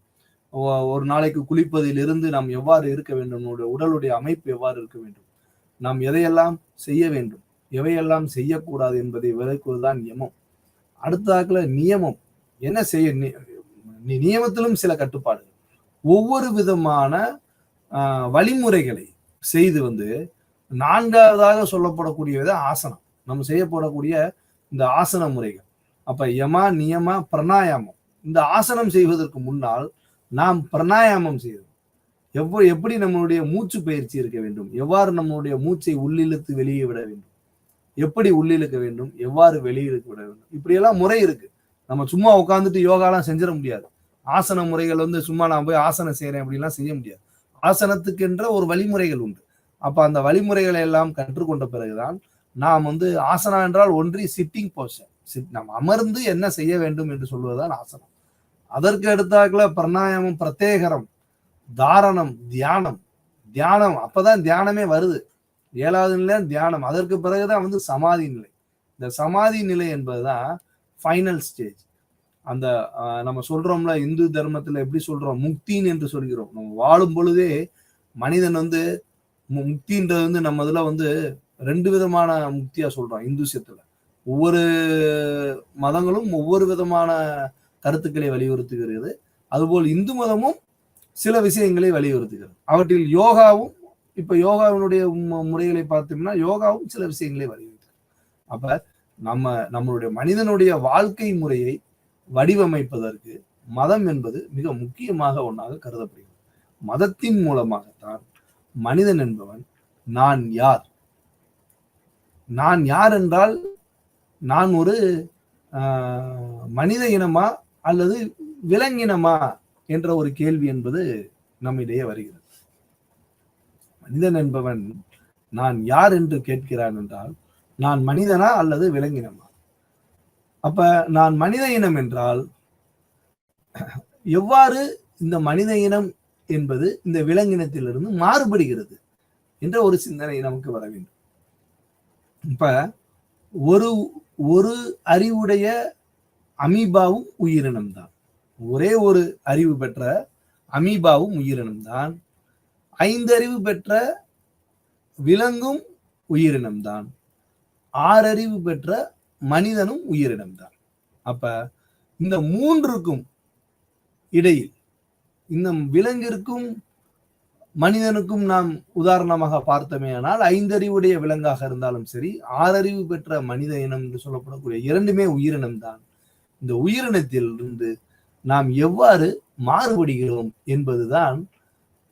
ஒரு நாளைக்கு குளிப்பதில் இருந்து நாம் எவ்வாறு இருக்க வேண்டும், நம்மளுடைய உடலுடைய அமைப்பு எவ்வாறு இருக்க வேண்டும், நாம் எதையெல்லாம் செய்ய வேண்டும், எவையெல்லாம் செய்யக்கூடாது என்பதை விளக்குவதுதான் யமம். அடுத்ததாக்குல நியமம். என்ன செய்ய, நியமத்திலும் சில கட்டுப்பாடுகள், ஒவ்வொரு விதமான வழிமுறைகளை செய்து 4வதாக சொல்லப்படக்கூடியது ஆசனம். நம்ம செய்யப்படக்கூடிய இந்த ஆசன முறைகள். அப்ப யமா, நியமா, பிரணாயாமம். இந்த ஆசனம் செய்வதற்கு முன்னால் நாம் பிரணாயாமம் செய்வோம். எப்படி நம்மளுடைய மூச்சு பயிற்சி இருக்க வேண்டும், எவ்வாறு நம்மளுடைய மூச்சை உள்ளிழுத்து வெளியே விட வேண்டும், எப்படி உள்ளிழுக்க வேண்டும், எவ்வாறு வெளியிழுக்க விட வேண்டும், இப்படியெல்லாம் முறை இருக்கு. நம்ம சும்மா உட்காந்துட்டு யோகாலாம் செஞ்சிட முடியாது. ஆசன முறைகள் சும்மா நான் போய் ஆசனம் செய்யறேன் அப்படின்லாம் செய்ய முடியாது. ஆசனத்துக்கென்ற ஒரு வழிமுறைகள் உண்டு. அப்ப அந்த வழிமுறைகளை எல்லாம் கற்றுக்கொண்ட பிறகுதான் நாம் ஆசனா என்றால் ஒன்றி சிட்டிங் போஸ்டர், நாம் அமர்ந்து என்ன செய்ய வேண்டும் என்று சொல்வதுதான் ஆசனம். அதற்கு அடுத்தாக்குல பிரணாயாமம், பிரத்யேகரம், தாரணம், தியானம். அப்பதான் தியானமே வருது. 7வது நிலை தியானம். அதற்கு பிறகுதான் சமாதி நிலை. இந்த சமாதி நிலை என்பதுதான் ஃபைனல் ஸ்டேஜ். அந்த நம்ம சொல்றோம்ல, இந்து தர்மத்துல எப்படி சொல்றோம், முக்தின்னு என்று சொல்கிறோம். நம்ம வாழும் பொழுதே மனிதன் முக்தின்றது நம்ம இதுல 2 விதமான முக்தியா சொல்றோம் இந்துசத்துல. ஒவ்வொரு மதங்களும் ஒவ்வொரு விதமான கருத்துக்களை வலியுறுத்துகிறது. அதுபோல் இந்து மதமும் சில விஷயங்களை வலியுறுத்துகிறது. அவற்றில் யோகாவும், இப்ப யோகாவினுடைய முறைகளை பார்த்தோம்னா யோகாவும் சில விஷயங்களை வலியுறுத்துகிறது. அப்ப நம்மளுடைய மனிதனுடைய வாழ்க்கை முறையை வடிவமைப்பதற்கு மதம் என்பது மிக முக்கியமாக ஒன்றாக கருதப்படுகிறது. மதத்தின் மூலமாகத்தான் மனிதன் என்பவன் நான் யார் என்றால், நான் ஒரு மனித இனமா அல்லது விலங்கினமா என்ற ஒரு கேள்வி என்பது நம்மிடையே வருகிறது. மனிதன் என்பவன் நான் யார் என்று கேட்கிறான் என்றால், நான் மனிதனா அல்லது விலங்கினமா? அப்ப நான் மனித இனம் என்றால் எவ்வாறு இந்த மனித இனம் என்பது இந்த விலங்கினத்திலிருந்து மாறுபடுகிறது என்ற ஒரு சிந்தனை நமக்கு வர வேண்டும். இப்ப ஒரு அறிவுடைய அமீபாவும் உயிரினம் தான். ஒரே ஒரு அறிவு பெற்ற அமீபாவும் உயிரினம் தான். 5 அறிவு பெற்ற விலங்கும் உயிரினம் தான். 6 அறிவு பெற்ற மனிதனும் உயிரினம் தான். அப்ப இந்த 3க்கும் இடையில், இந்த விலங்கிற்கும் மனிதனுக்கும் நாம் உதாரணமாக பார்த்தோமே ஆனால் 5 அறிவுடைய விலங்காக இருந்தாலும் சரி, 6 அறிவு பெற்ற மனித இனம் என்று சொல்லப்படக்கூடிய 2மே உயிரினம் தான். இந்த உயிரினத்தில் இருந்து நாம் எவ்வாறு மாறுபடுகிறோம் என்பதுதான்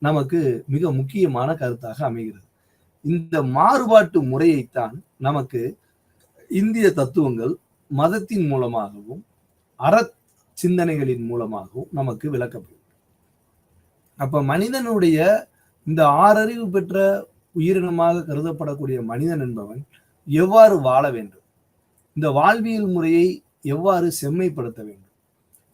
நமக்கு மிக முக்கியமான கருத்தாக அமைகிறது. இந்த மாறுபாட்டு முறையைத்தான் நமக்கு இந்திய தத்துவங்கள் மதத்தின் மூலமாகவும் அற சிந்தனைகளின் மூலமாகவும் நமக்கு விளக்கப்படும். அப்ப மனிதனுடைய இந்த ஆறறிவு பெற்ற உயிரினமாக கருதப்படக்கூடிய மனிதன் என்பவன் எவ்வாறு வாழ வேண்டும், இந்த வாழ்வியல் முறையை எவ்வாறு செம்மைப்படுத்த வேண்டும்,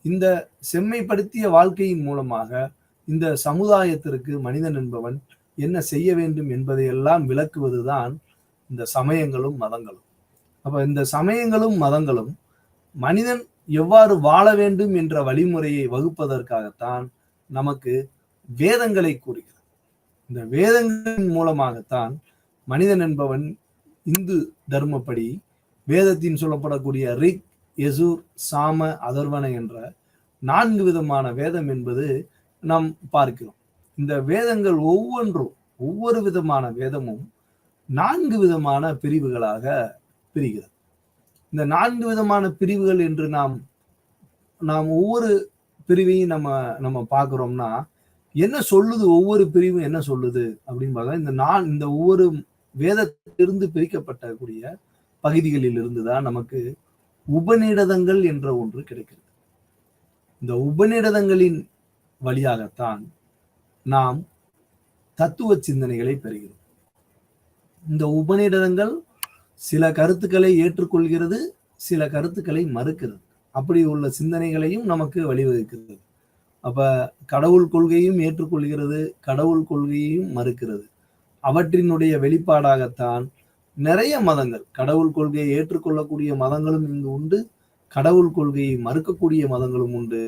இந்த செம்மைப்படுத்திய வாழ்க்கையின் மூலமாக இந்த சமுதாயத்திற்கு மனிதன் என்பவன் என்ன செய்ய வேண்டும் என்பதையெல்லாம் விளக்குவதுதான் இந்த சமயங்களும் மதங்களும். அப்ப இந்த சமயங்களும் மதங்களும் மனிதன் எவ்வாறு வாழ வேண்டும் என்ற வழிமுறையை வகுப்பதற்காகத்தான் நமக்கு வேதங்களை கூறுகிறது. இந்த வேதங்களின் மூலமாகத்தான் மனிதன் என்பவன் இந்து தர்மப்படி வேதத்தின் சொல்லப்படக்கூடிய ரிக், யசுர், சாம, அதர்வன என்ற 4 விதமான வேதம் என்பது நாம் பார்க்கிறோம். இந்த வேதங்கள் ஒவ்வொரு விதமான வேதமும் 4 விதமான பிரிவுகளாக பிரிகிறது. இந்த 4 விதமான பிரிவுகள் என்று நாம் ஒவ்வொரு பிரிவையும் நம்ம பார்க்கிறோம்னா என்ன சொல்லுது, ஒவ்வொரு பிரிவும் என்ன சொல்லுது அப்படின்னு பார்த்தா இந்த ஒவ்வொரு வேதத்திலிருந்து பிரிக்கப்பட்டக்கூடிய பகுதிகளில் இருந்துதான் நமக்கு உபநிடதங்கள் என்ற ஒன்று கிடைக்கிறது. இந்த உபநிடதங்களின் வழியாகத்தான் நாம் தத்துவ சிந்தனைகளை பெறுகிறோம். இந்த உபநிடதங்கள் சில கருத்துக்களை ஏற்றுக்கொள்கிறது, சில கருத்துக்களை மறுக்கிறது. அப்படி உள்ள சிந்தனைகளையும் நமக்கு வழிவகுக்கிறது. அப்ப கடவுள் கொள்கையும் ஏற்றுக்கொள்கிறது, கடவுள் கொள்கையையும் மறுக்கிறது. அவற்றினுடைய வெளிப்பாடாகத்தான் நிறைய மதங்கள், கடவுள் கொள்கையை ஏற்றுக்கொள்ளக்கூடிய மதங்களும் இங்கு உண்டு, கடவுள் கொள்கையை மறுக்கக்கூடிய மதங்களும் உண்டு.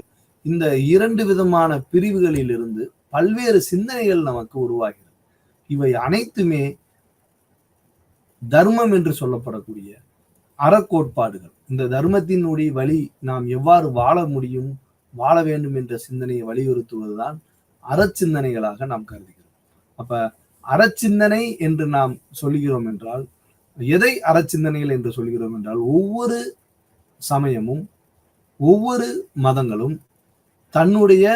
இந்த 2 விதமான பிரிவுகளில் இருந்து பல்வேறு சிந்தனைகள் நமக்கு உருவாகிறது. இவை அனைத்துமே தர்மம் என்று சொல்லப்படக்கூடிய அறக்கோட்பாடுகள். இந்த தர்மத்தினுடைய வழி நாம் எவ்வாறு வாழ முடியும், வாழ வேண்டும் என்ற சிந்தனையை வலியுறுத்துவதுதான் அறச்சிந்தனைகளாக நாம் கருதுகிறோம். அப்ப அறச்சிந்தனை என்று நாம் சொல்கிறோம் என்றால் எதை அறச்சிந்தனைகள் என்று சொல்கிறோம் என்றால் ஒவ்வொரு சமயமும் ஒவ்வொரு மதங்களும் தன்னுடைய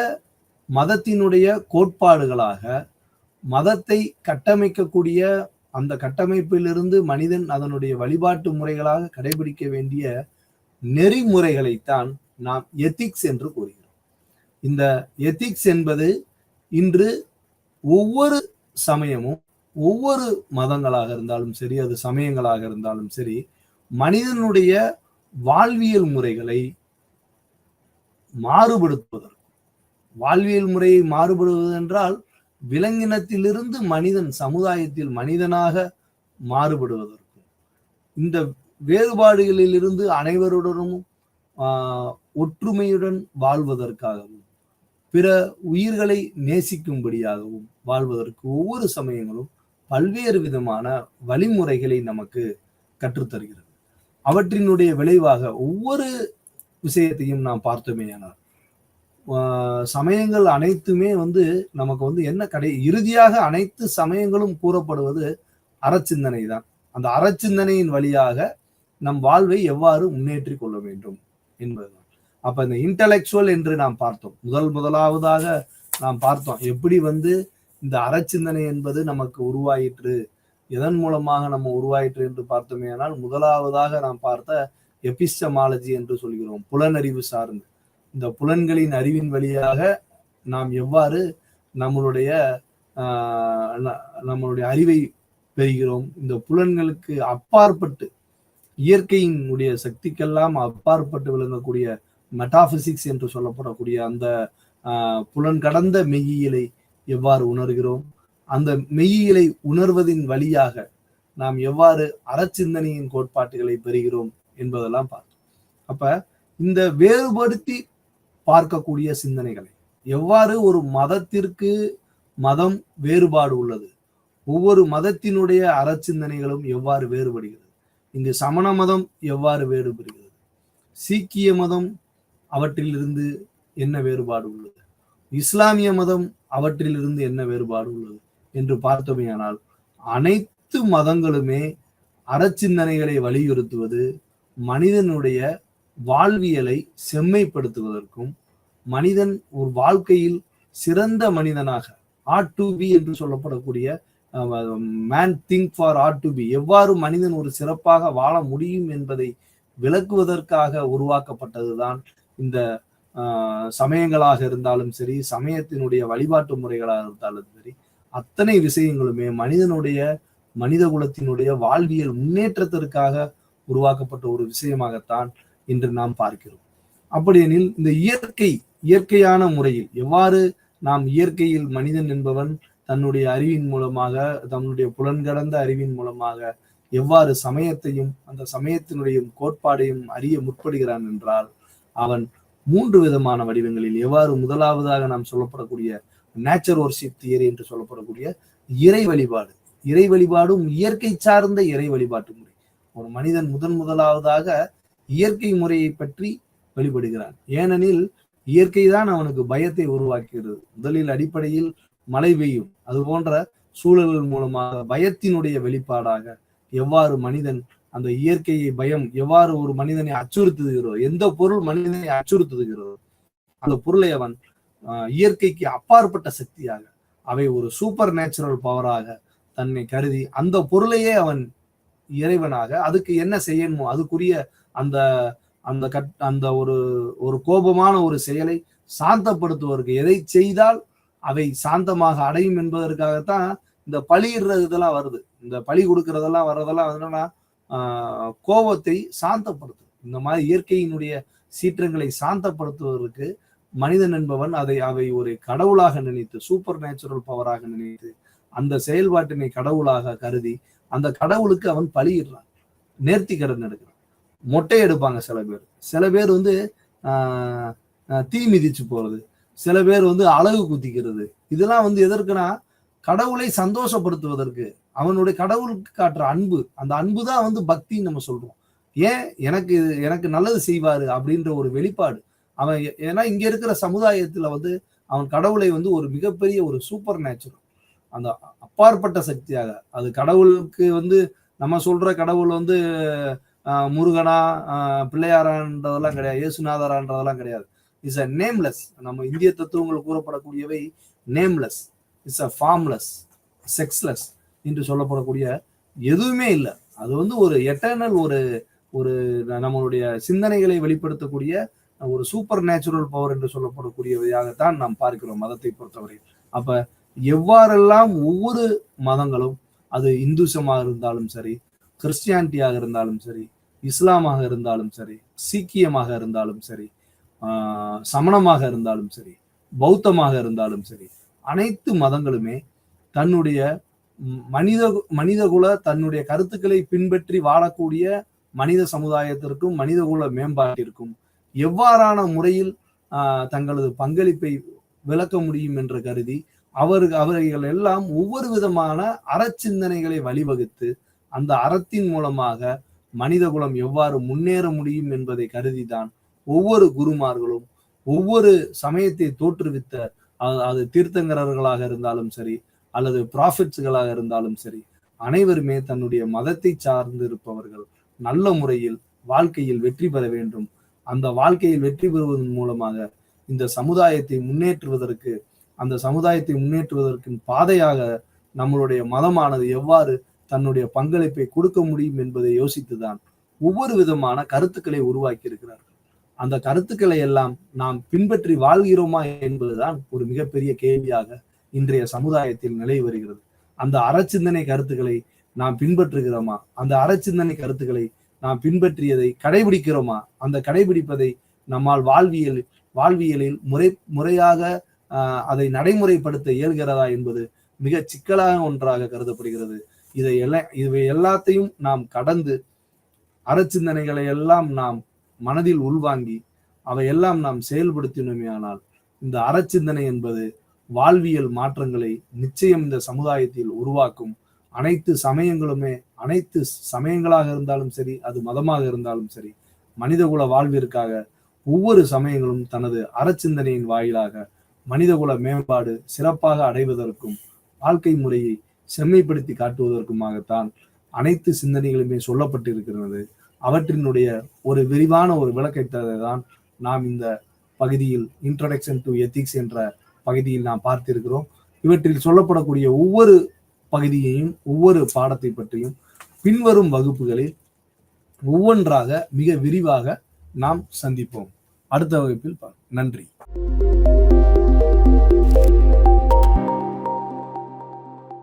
மதத்தினுடைய கோட்பாடுகளாக மதத்தை கட்டமைக்கக்கூடிய அந்த கட்டமைப்பிலிருந்து மனிதன் அதனுடைய வழிபாட்டு முறைகளாக கடைபிடிக்க வேண்டிய நெறிமுறைகளைத்தான் நாம் எத்திக்ஸ் என்று கூறுகிறோம். இந்த எத்திக்ஸ் என்பது இன்று ஒவ்வொரு சமயமும் ஒவ்வொரு மதங்களாக இருந்தாலும் சரி, அது சமயங்களாக இருந்தாலும் சரி, மனிதனுடைய வாழ்வியல் முறைகளை மாறுபடுத்துவதற்கு, வாழ்வியல் முறையை மாறுபடுவது என்றால் விலங்கினத்திலிருந்து மனிதன் சமுதாயத்தில் மனிதனாக மாறுபடுவதற்கும், இந்த வேறுபாடுகளில் இருந்து அனைவருடனும் ஒற்றுமையுடன் வாழ்வதற்காகவும், பிற உயிர்களை நேசிக்கும்படியாகவும் வாழ்வதற்கு ஒவ்வொரு சமயங்களும் பல்வேறு விதமான வழிமுறைகளை நமக்கு கற்றுத்தருகிறது. அவற்றினுடைய விளைவாக ஒவ்வொரு விஷயத்தையும் நாம் பார்த்தோமேயானால் சமயங்கள் அனைத்துமே நமக்கு என்ன இறுதியாக அனைத்து சமயங்களும் கூறப்படுவது அறச்சிந்தனை தான். அந்த அறச்சிந்தனையின் வழியாக நம் வாழ்வை எவ்வாறு முன்னேற்றி கொள்ள வேண்டும் என்பதுதான். அப்ப இந்த இன்டலெக்சுவல் என்று நாம் பார்த்தோம், முதலாவதாக நாம் பார்த்தோம் எப்படி இந்த அறச்சிந்தனை என்பது நமக்கு உருவாயிற்று, எதன் மூலமாக நம்ம உருவாயிற்று என்று பார்த்தோமே. ஆனால் முதலாவதாக நாம் பார்த்த எபிஸ்டமாலஜி என்று சொல்கிறோம், புலனறிவு சார்ந்து. இந்த புலன்களின் அறிவின் வழியாக நாம் எவ்வாறு நம்மளுடைய அறிவை பெறுகிறோம், இந்த புலன்களுக்கு அப்பாற்பட்டு இயற்கையினுடைய சக்திக்கெல்லாம் அப்பாற்பட்டு விளங்கக்கூடிய மெட்டாபிசிக்ஸ் என்று சொல்லப்படக்கூடிய அந்த புலன் கடந்த மெய்யியலை எவ்வாறு உணர்கிறோம், அந்த மெய்யியலை உணர்வதின் வழியாக நாம் எவ்வாறு அறச்சிந்தனையின் கோட்பாட்டுகளை பெறுகிறோம் என்பதெல்லாம் பார்த்தோம். அப்ப இந்த வேறுபடுத்தி பார்க்கக்கூடிய சிந்தனைகளை எவ்வாறு ஒரு மதத்திற்கு மதம் வேறுபாடு உள்ளது, ஒவ்வொரு மதத்தினுடைய அறச்சிந்தனைகளும் எவ்வாறு வேறுபடுகிறது, இங்கு சமண மதம் எவ்வாறு வேறுபடுகிறது, சீக்கிய மதம் அவற்றிலிருந்து என்ன வேறுபாடு உள்ளது, இஸ்லாமிய மதம் அவற்றிலிருந்து என்ன வேறுபாடு உள்ளது என்று பார்த்தோமேயானால் அனைத்து மதங்களுமே அறச்சிந்தனைகளை வலியுறுத்துவது மனிதனுடைய வாழ்வியலை செம்மைப்படுத்துவதற்கும், மனிதன் ஒரு வாழ்க்கையில் சிறந்த மனிதனாக ஆட் டு பி என்று சொல்லப்படக்கூடிய man think for ought to be, எவ்வாறு மனிதன் ஒரு சிறப்பாக வாழ முடியும் என்பதை விளக்குவதற்காக உருவாக்கப்பட்டதுதான் இந்த சமயங்களாக இருந்தாலும் சரி, சமயத்தினுடைய வழிபாட்டு முறைகளாக இருந்தாலும் சரி, அத்தனை விஷயங்களுமே மனித குலத்தினுடைய வாழ்வியல் முன்னேற்றத்திற்காக உருவாக்கப்பட்ட ஒரு விஷயமாகத்தான் இன்று நாம் பார்க்கிறோம். அப்படியெனில் இந்த இயற்கையான முறையில் எவ்வாறு நாம் இயற்கையில் மனிதன் என்பவன் தன்னுடைய அறிவின் மூலமாக, தன்னுடைய புலன்கடந்த அறிவின் மூலமாக எவ்வாறு சமயத்தையும் அந்த சமயத்தினுடைய கோட்பாடையும் அறிய முற்படுகிறான் என்றால், அவன் 3 விதமான வடிவங்களில் எவ்வாறு முதலாவதாக நாம் சொல்லப்படக்கூடிய நேச்சர் வொர்ஷிப் தியரி என்று சொல்லப்படக்கூடிய இறை வழிபாடும் இயற்கை சார்ந்த இறை வழிபாட்டு முறை. ஒரு மனிதன் முதலாவதாக இயற்கை முறையை பற்றி வழிபடுகிறான். ஏனெனில் இயற்கை தான் அவனுக்கு பயத்தை உருவாக்குகிறது. முதலில் அடிப்படையில் மழை பெய்யும், அது போன்ற சூழல்கள் மூலமாக பயத்தினுடைய வெளிப்பாடாக எவ்வாறு மனிதன் அந்த இயற்கையை பயம் எவ்வாறு ஒரு மனிதனை அச்சுறுத்துகிறதோ, எந்த பொருள் மனிதனை அச்சுறுத்துகிறதோ அந்த பொருளை அவன் இயற்கைக்கு அப்பாற்பட்ட சக்தியாக, அவை ஒரு சூப்பர் நேச்சுரல் பவராக தன்னை கருதி அந்த பொருளையே அவன் இறைவனாக, அதுக்கு என்ன செய்யணுமோ அதுக்குரிய அந்த அந்த அந்த ஒரு கோபமான ஒரு செயலை சாந்தப்படுத்துவதற்கு எதை செய்தால் அவை சாந்தமாக அடையும் என்பதற்காகத்தான் இந்த பழியிடுறது இதெல்லாம் வருது. இந்த பழி கொடுக்கறதெல்லாம் வர்றதெல்லாம் என்னன்னா கோபத்தை சாந்தப்படுத்தும். இந்த மாதிரி இயற்கையினுடைய சீற்றங்களை சாந்தப்படுத்துவதற்கு மனிதன் என்பவன் அவை ஒரு கடவுளாக நினைத்து, சூப்பர் நேச்சுரல் பவராக நினைத்து, அந்த செயல்பாட்டினை கடவுளாக கருதி அந்த கடவுளுக்கு அவன் பலியிடுறான், நேர்த்தி கடன் எடுக்கிறான். மொட்டை எடுப்பாங்க சில பேர் தீ மிதிச்சு போறது, சில பேர் அழகு குத்திக்கிறது. இதெல்லாம் எதற்குனா கடவுளை சந்தோஷப்படுத்துவதற்கு, அவனுடைய கடவுளுக்கு காட்டுற அன்பு, அந்த அன்பு தான் பக்தின்னு நம்ம சொல்றோம். ஏன் எனக்கு நல்லது செய்வாரு அப்படின்ற ஒரு வெளிப்பாடு. அவன் ஏன்னா இங்க இருக்கிற சமுதாயத்துல அவன் கடவுளை ஒரு மிகப்பெரிய ஒரு சூப்பர் நேச்சுரல், அந்த அப்பாற்பட்ட சக்தியாக, அது கடவுளுக்கு நம்ம சொல்ற கடவுள் முருகனா பிள்ளையாரான்றதெல்லாம் கிடையாது, இயேசுநாதரான்றதெல்லாம் கிடையாது. It's a nameless. நம்ம இந்திய தத்துவங்கள் கூறப்படக்கூடியவை nameless, it's a formless, sexless என்று சொல்லப்படக்கூடிய எதுவுமே இல்லை. அது ஒரு எட்டர்னல், ஒரு நம்மளுடைய சிந்தனைகளை வெளிப்படுத்தக்கூடிய ஒரு சூப்பர் நேச்சுரல் பவர் என்று சொல்லப்படக்கூடியவையாகத்தான் நாம் பார்க்கிறோம் மதத்தை பொறுத்தவரை. அப்ப எவ்வாறெல்லாம் ஒவ்வொரு மதங்களும், அது இந்துசமாக இருந்தாலும் சரி, கிறிஸ்டியானிட்டியாக இருந்தாலும் சரி, இஸ்லாமாக இருந்தாலும் சரி, சீக்கியமாக இருந்தாலும் சரி, சமணமாக இருந்தாலும் சரி, பௌத்தமாக இருந்தாலும் சரி, அனைத்து மதங்களுமே தன்னுடைய மனிதகுல தன்னுடைய கருத்துக்களை பின்பற்றி வாழக்கூடிய மனித சமுதாயத்திற்கும் மனிதகுல மேம்பாட்டிற்கும் எவ்வாறான முறையில் தங்களது பங்களிப்பை விளக்க முடியும் என்று கருதி அவர்கள் எல்லாம் ஒவ்வொரு விதமான அறச்சிந்தனைகளை வழிவகுத்து அந்த அறத்தின் மூலமாக மனிதகுலம் எவ்வாறு முன்னேற முடியும் என்பதை கருதிதான் ஒவ்வொரு குருமார்களும் ஒவ்வொரு சமயத்தை தோற்றுவித்த, அது தீர்த்தங்கரர்களாக இருந்தாலும் சரி அல்லது ப்ராஃபிட்ஸ்களாக இருந்தாலும் சரி, அனைவருமே தன்னுடைய மதத்தை சார்ந்து இருப்பவர்கள் நல்ல முறையில் வாழ்க்கையில் வெற்றி பெற வேண்டும். அந்த வாழ்க்கையில் வெற்றி பெறுவதன் மூலமாக இந்த சமுதாயத்தை முன்னேற்றுவதற்கு, அந்த சமுதாயத்தை முன்னேற்றுவதற்கு பாதையாக நம்மளுடைய மதமானது எவ்வாறு தன்னுடைய பங்களிப்பை கொடுக்க முடியும் என்பதை யோசித்துதான் ஒவ்வொரு விதமான கருத்துக்களை உருவாக்கி இருக்கிறார்கள். அந்த கருத்துக்களை எல்லாம் நாம் பின்பற்றி வாழ்கிறோமா என்பதுதான் ஒரு மிகப்பெரிய கேள்வியாக இன்றைய சமுதாயத்தில் நிலை வருகிறது. அந்த அறச்சிந்தனை கருத்துக்களை நாம் பின்பற்றுகிறோமா? அந்த அறச்சிந்தனை கருத்துக்களை நாம் பின்பற்றியதை கடைபிடிக்கிறோமா? அந்த கடைபிடிப்பதை நம்மால் வாழ்வியலில் முறையாக அதை நடைமுறைப்படுத்த இயல்கிறதா என்பது மிக சிக்கலான ஒன்றாக கருதப்படுகிறது. இவை எல்லாத்தையும் நாம் கடந்து அறச்சிந்தனைகளை எல்லாம் நாம் மனதில் உள்வாங்கி அவையெல்லாம் நாம் செயல்படுத்தினோமே ஆனால் இந்த அறச்சிந்தனை என்பது வாழ்வியல் மாற்றங்களை நிச்சயம் இந்த சமுதாயத்தில் உருவாக்கும். அனைத்து சமயங்களாக இருந்தாலும் சரி, அது மதமாக இருந்தாலும் சரி, மனிதகுல வாழ்விற்காக ஒவ்வொரு சமயங்களும் தனது அறச்சிந்தனையின் வாயிலாக மனிதகுல மேம்பாடு சிறப்பாக அடைவதற்கும் வாழ்க்கை முறையை செம்மைப்படுத்தி காட்டுவதற்குமாகத்தான் அனைத்து சிந்தனைகளுமே சொல்லப்பட்டிருக்கிறது. அவற்றினுடைய ஒரு விரிவான ஒரு விளக்கத்தை தான் நாம் இந்த பகுதியில் இன்ட்ரோடக்ஷன் டு எத்திக்ஸ் என்ற பகுதியில் நாம் பார்த்திருக்கிறோம். இவற்றில் சொல்லப்படக்கூடிய ஒவ்வொரு பகுதியையும் ஒவ்வொரு பாடத்தை பற்றியும் பின்வரும் வகுப்புகளில் ஒவ்வொன்றாக மிக விரிவாக நாம் சந்திப்போம். அடுத்த வகுப்பில் நன்றி.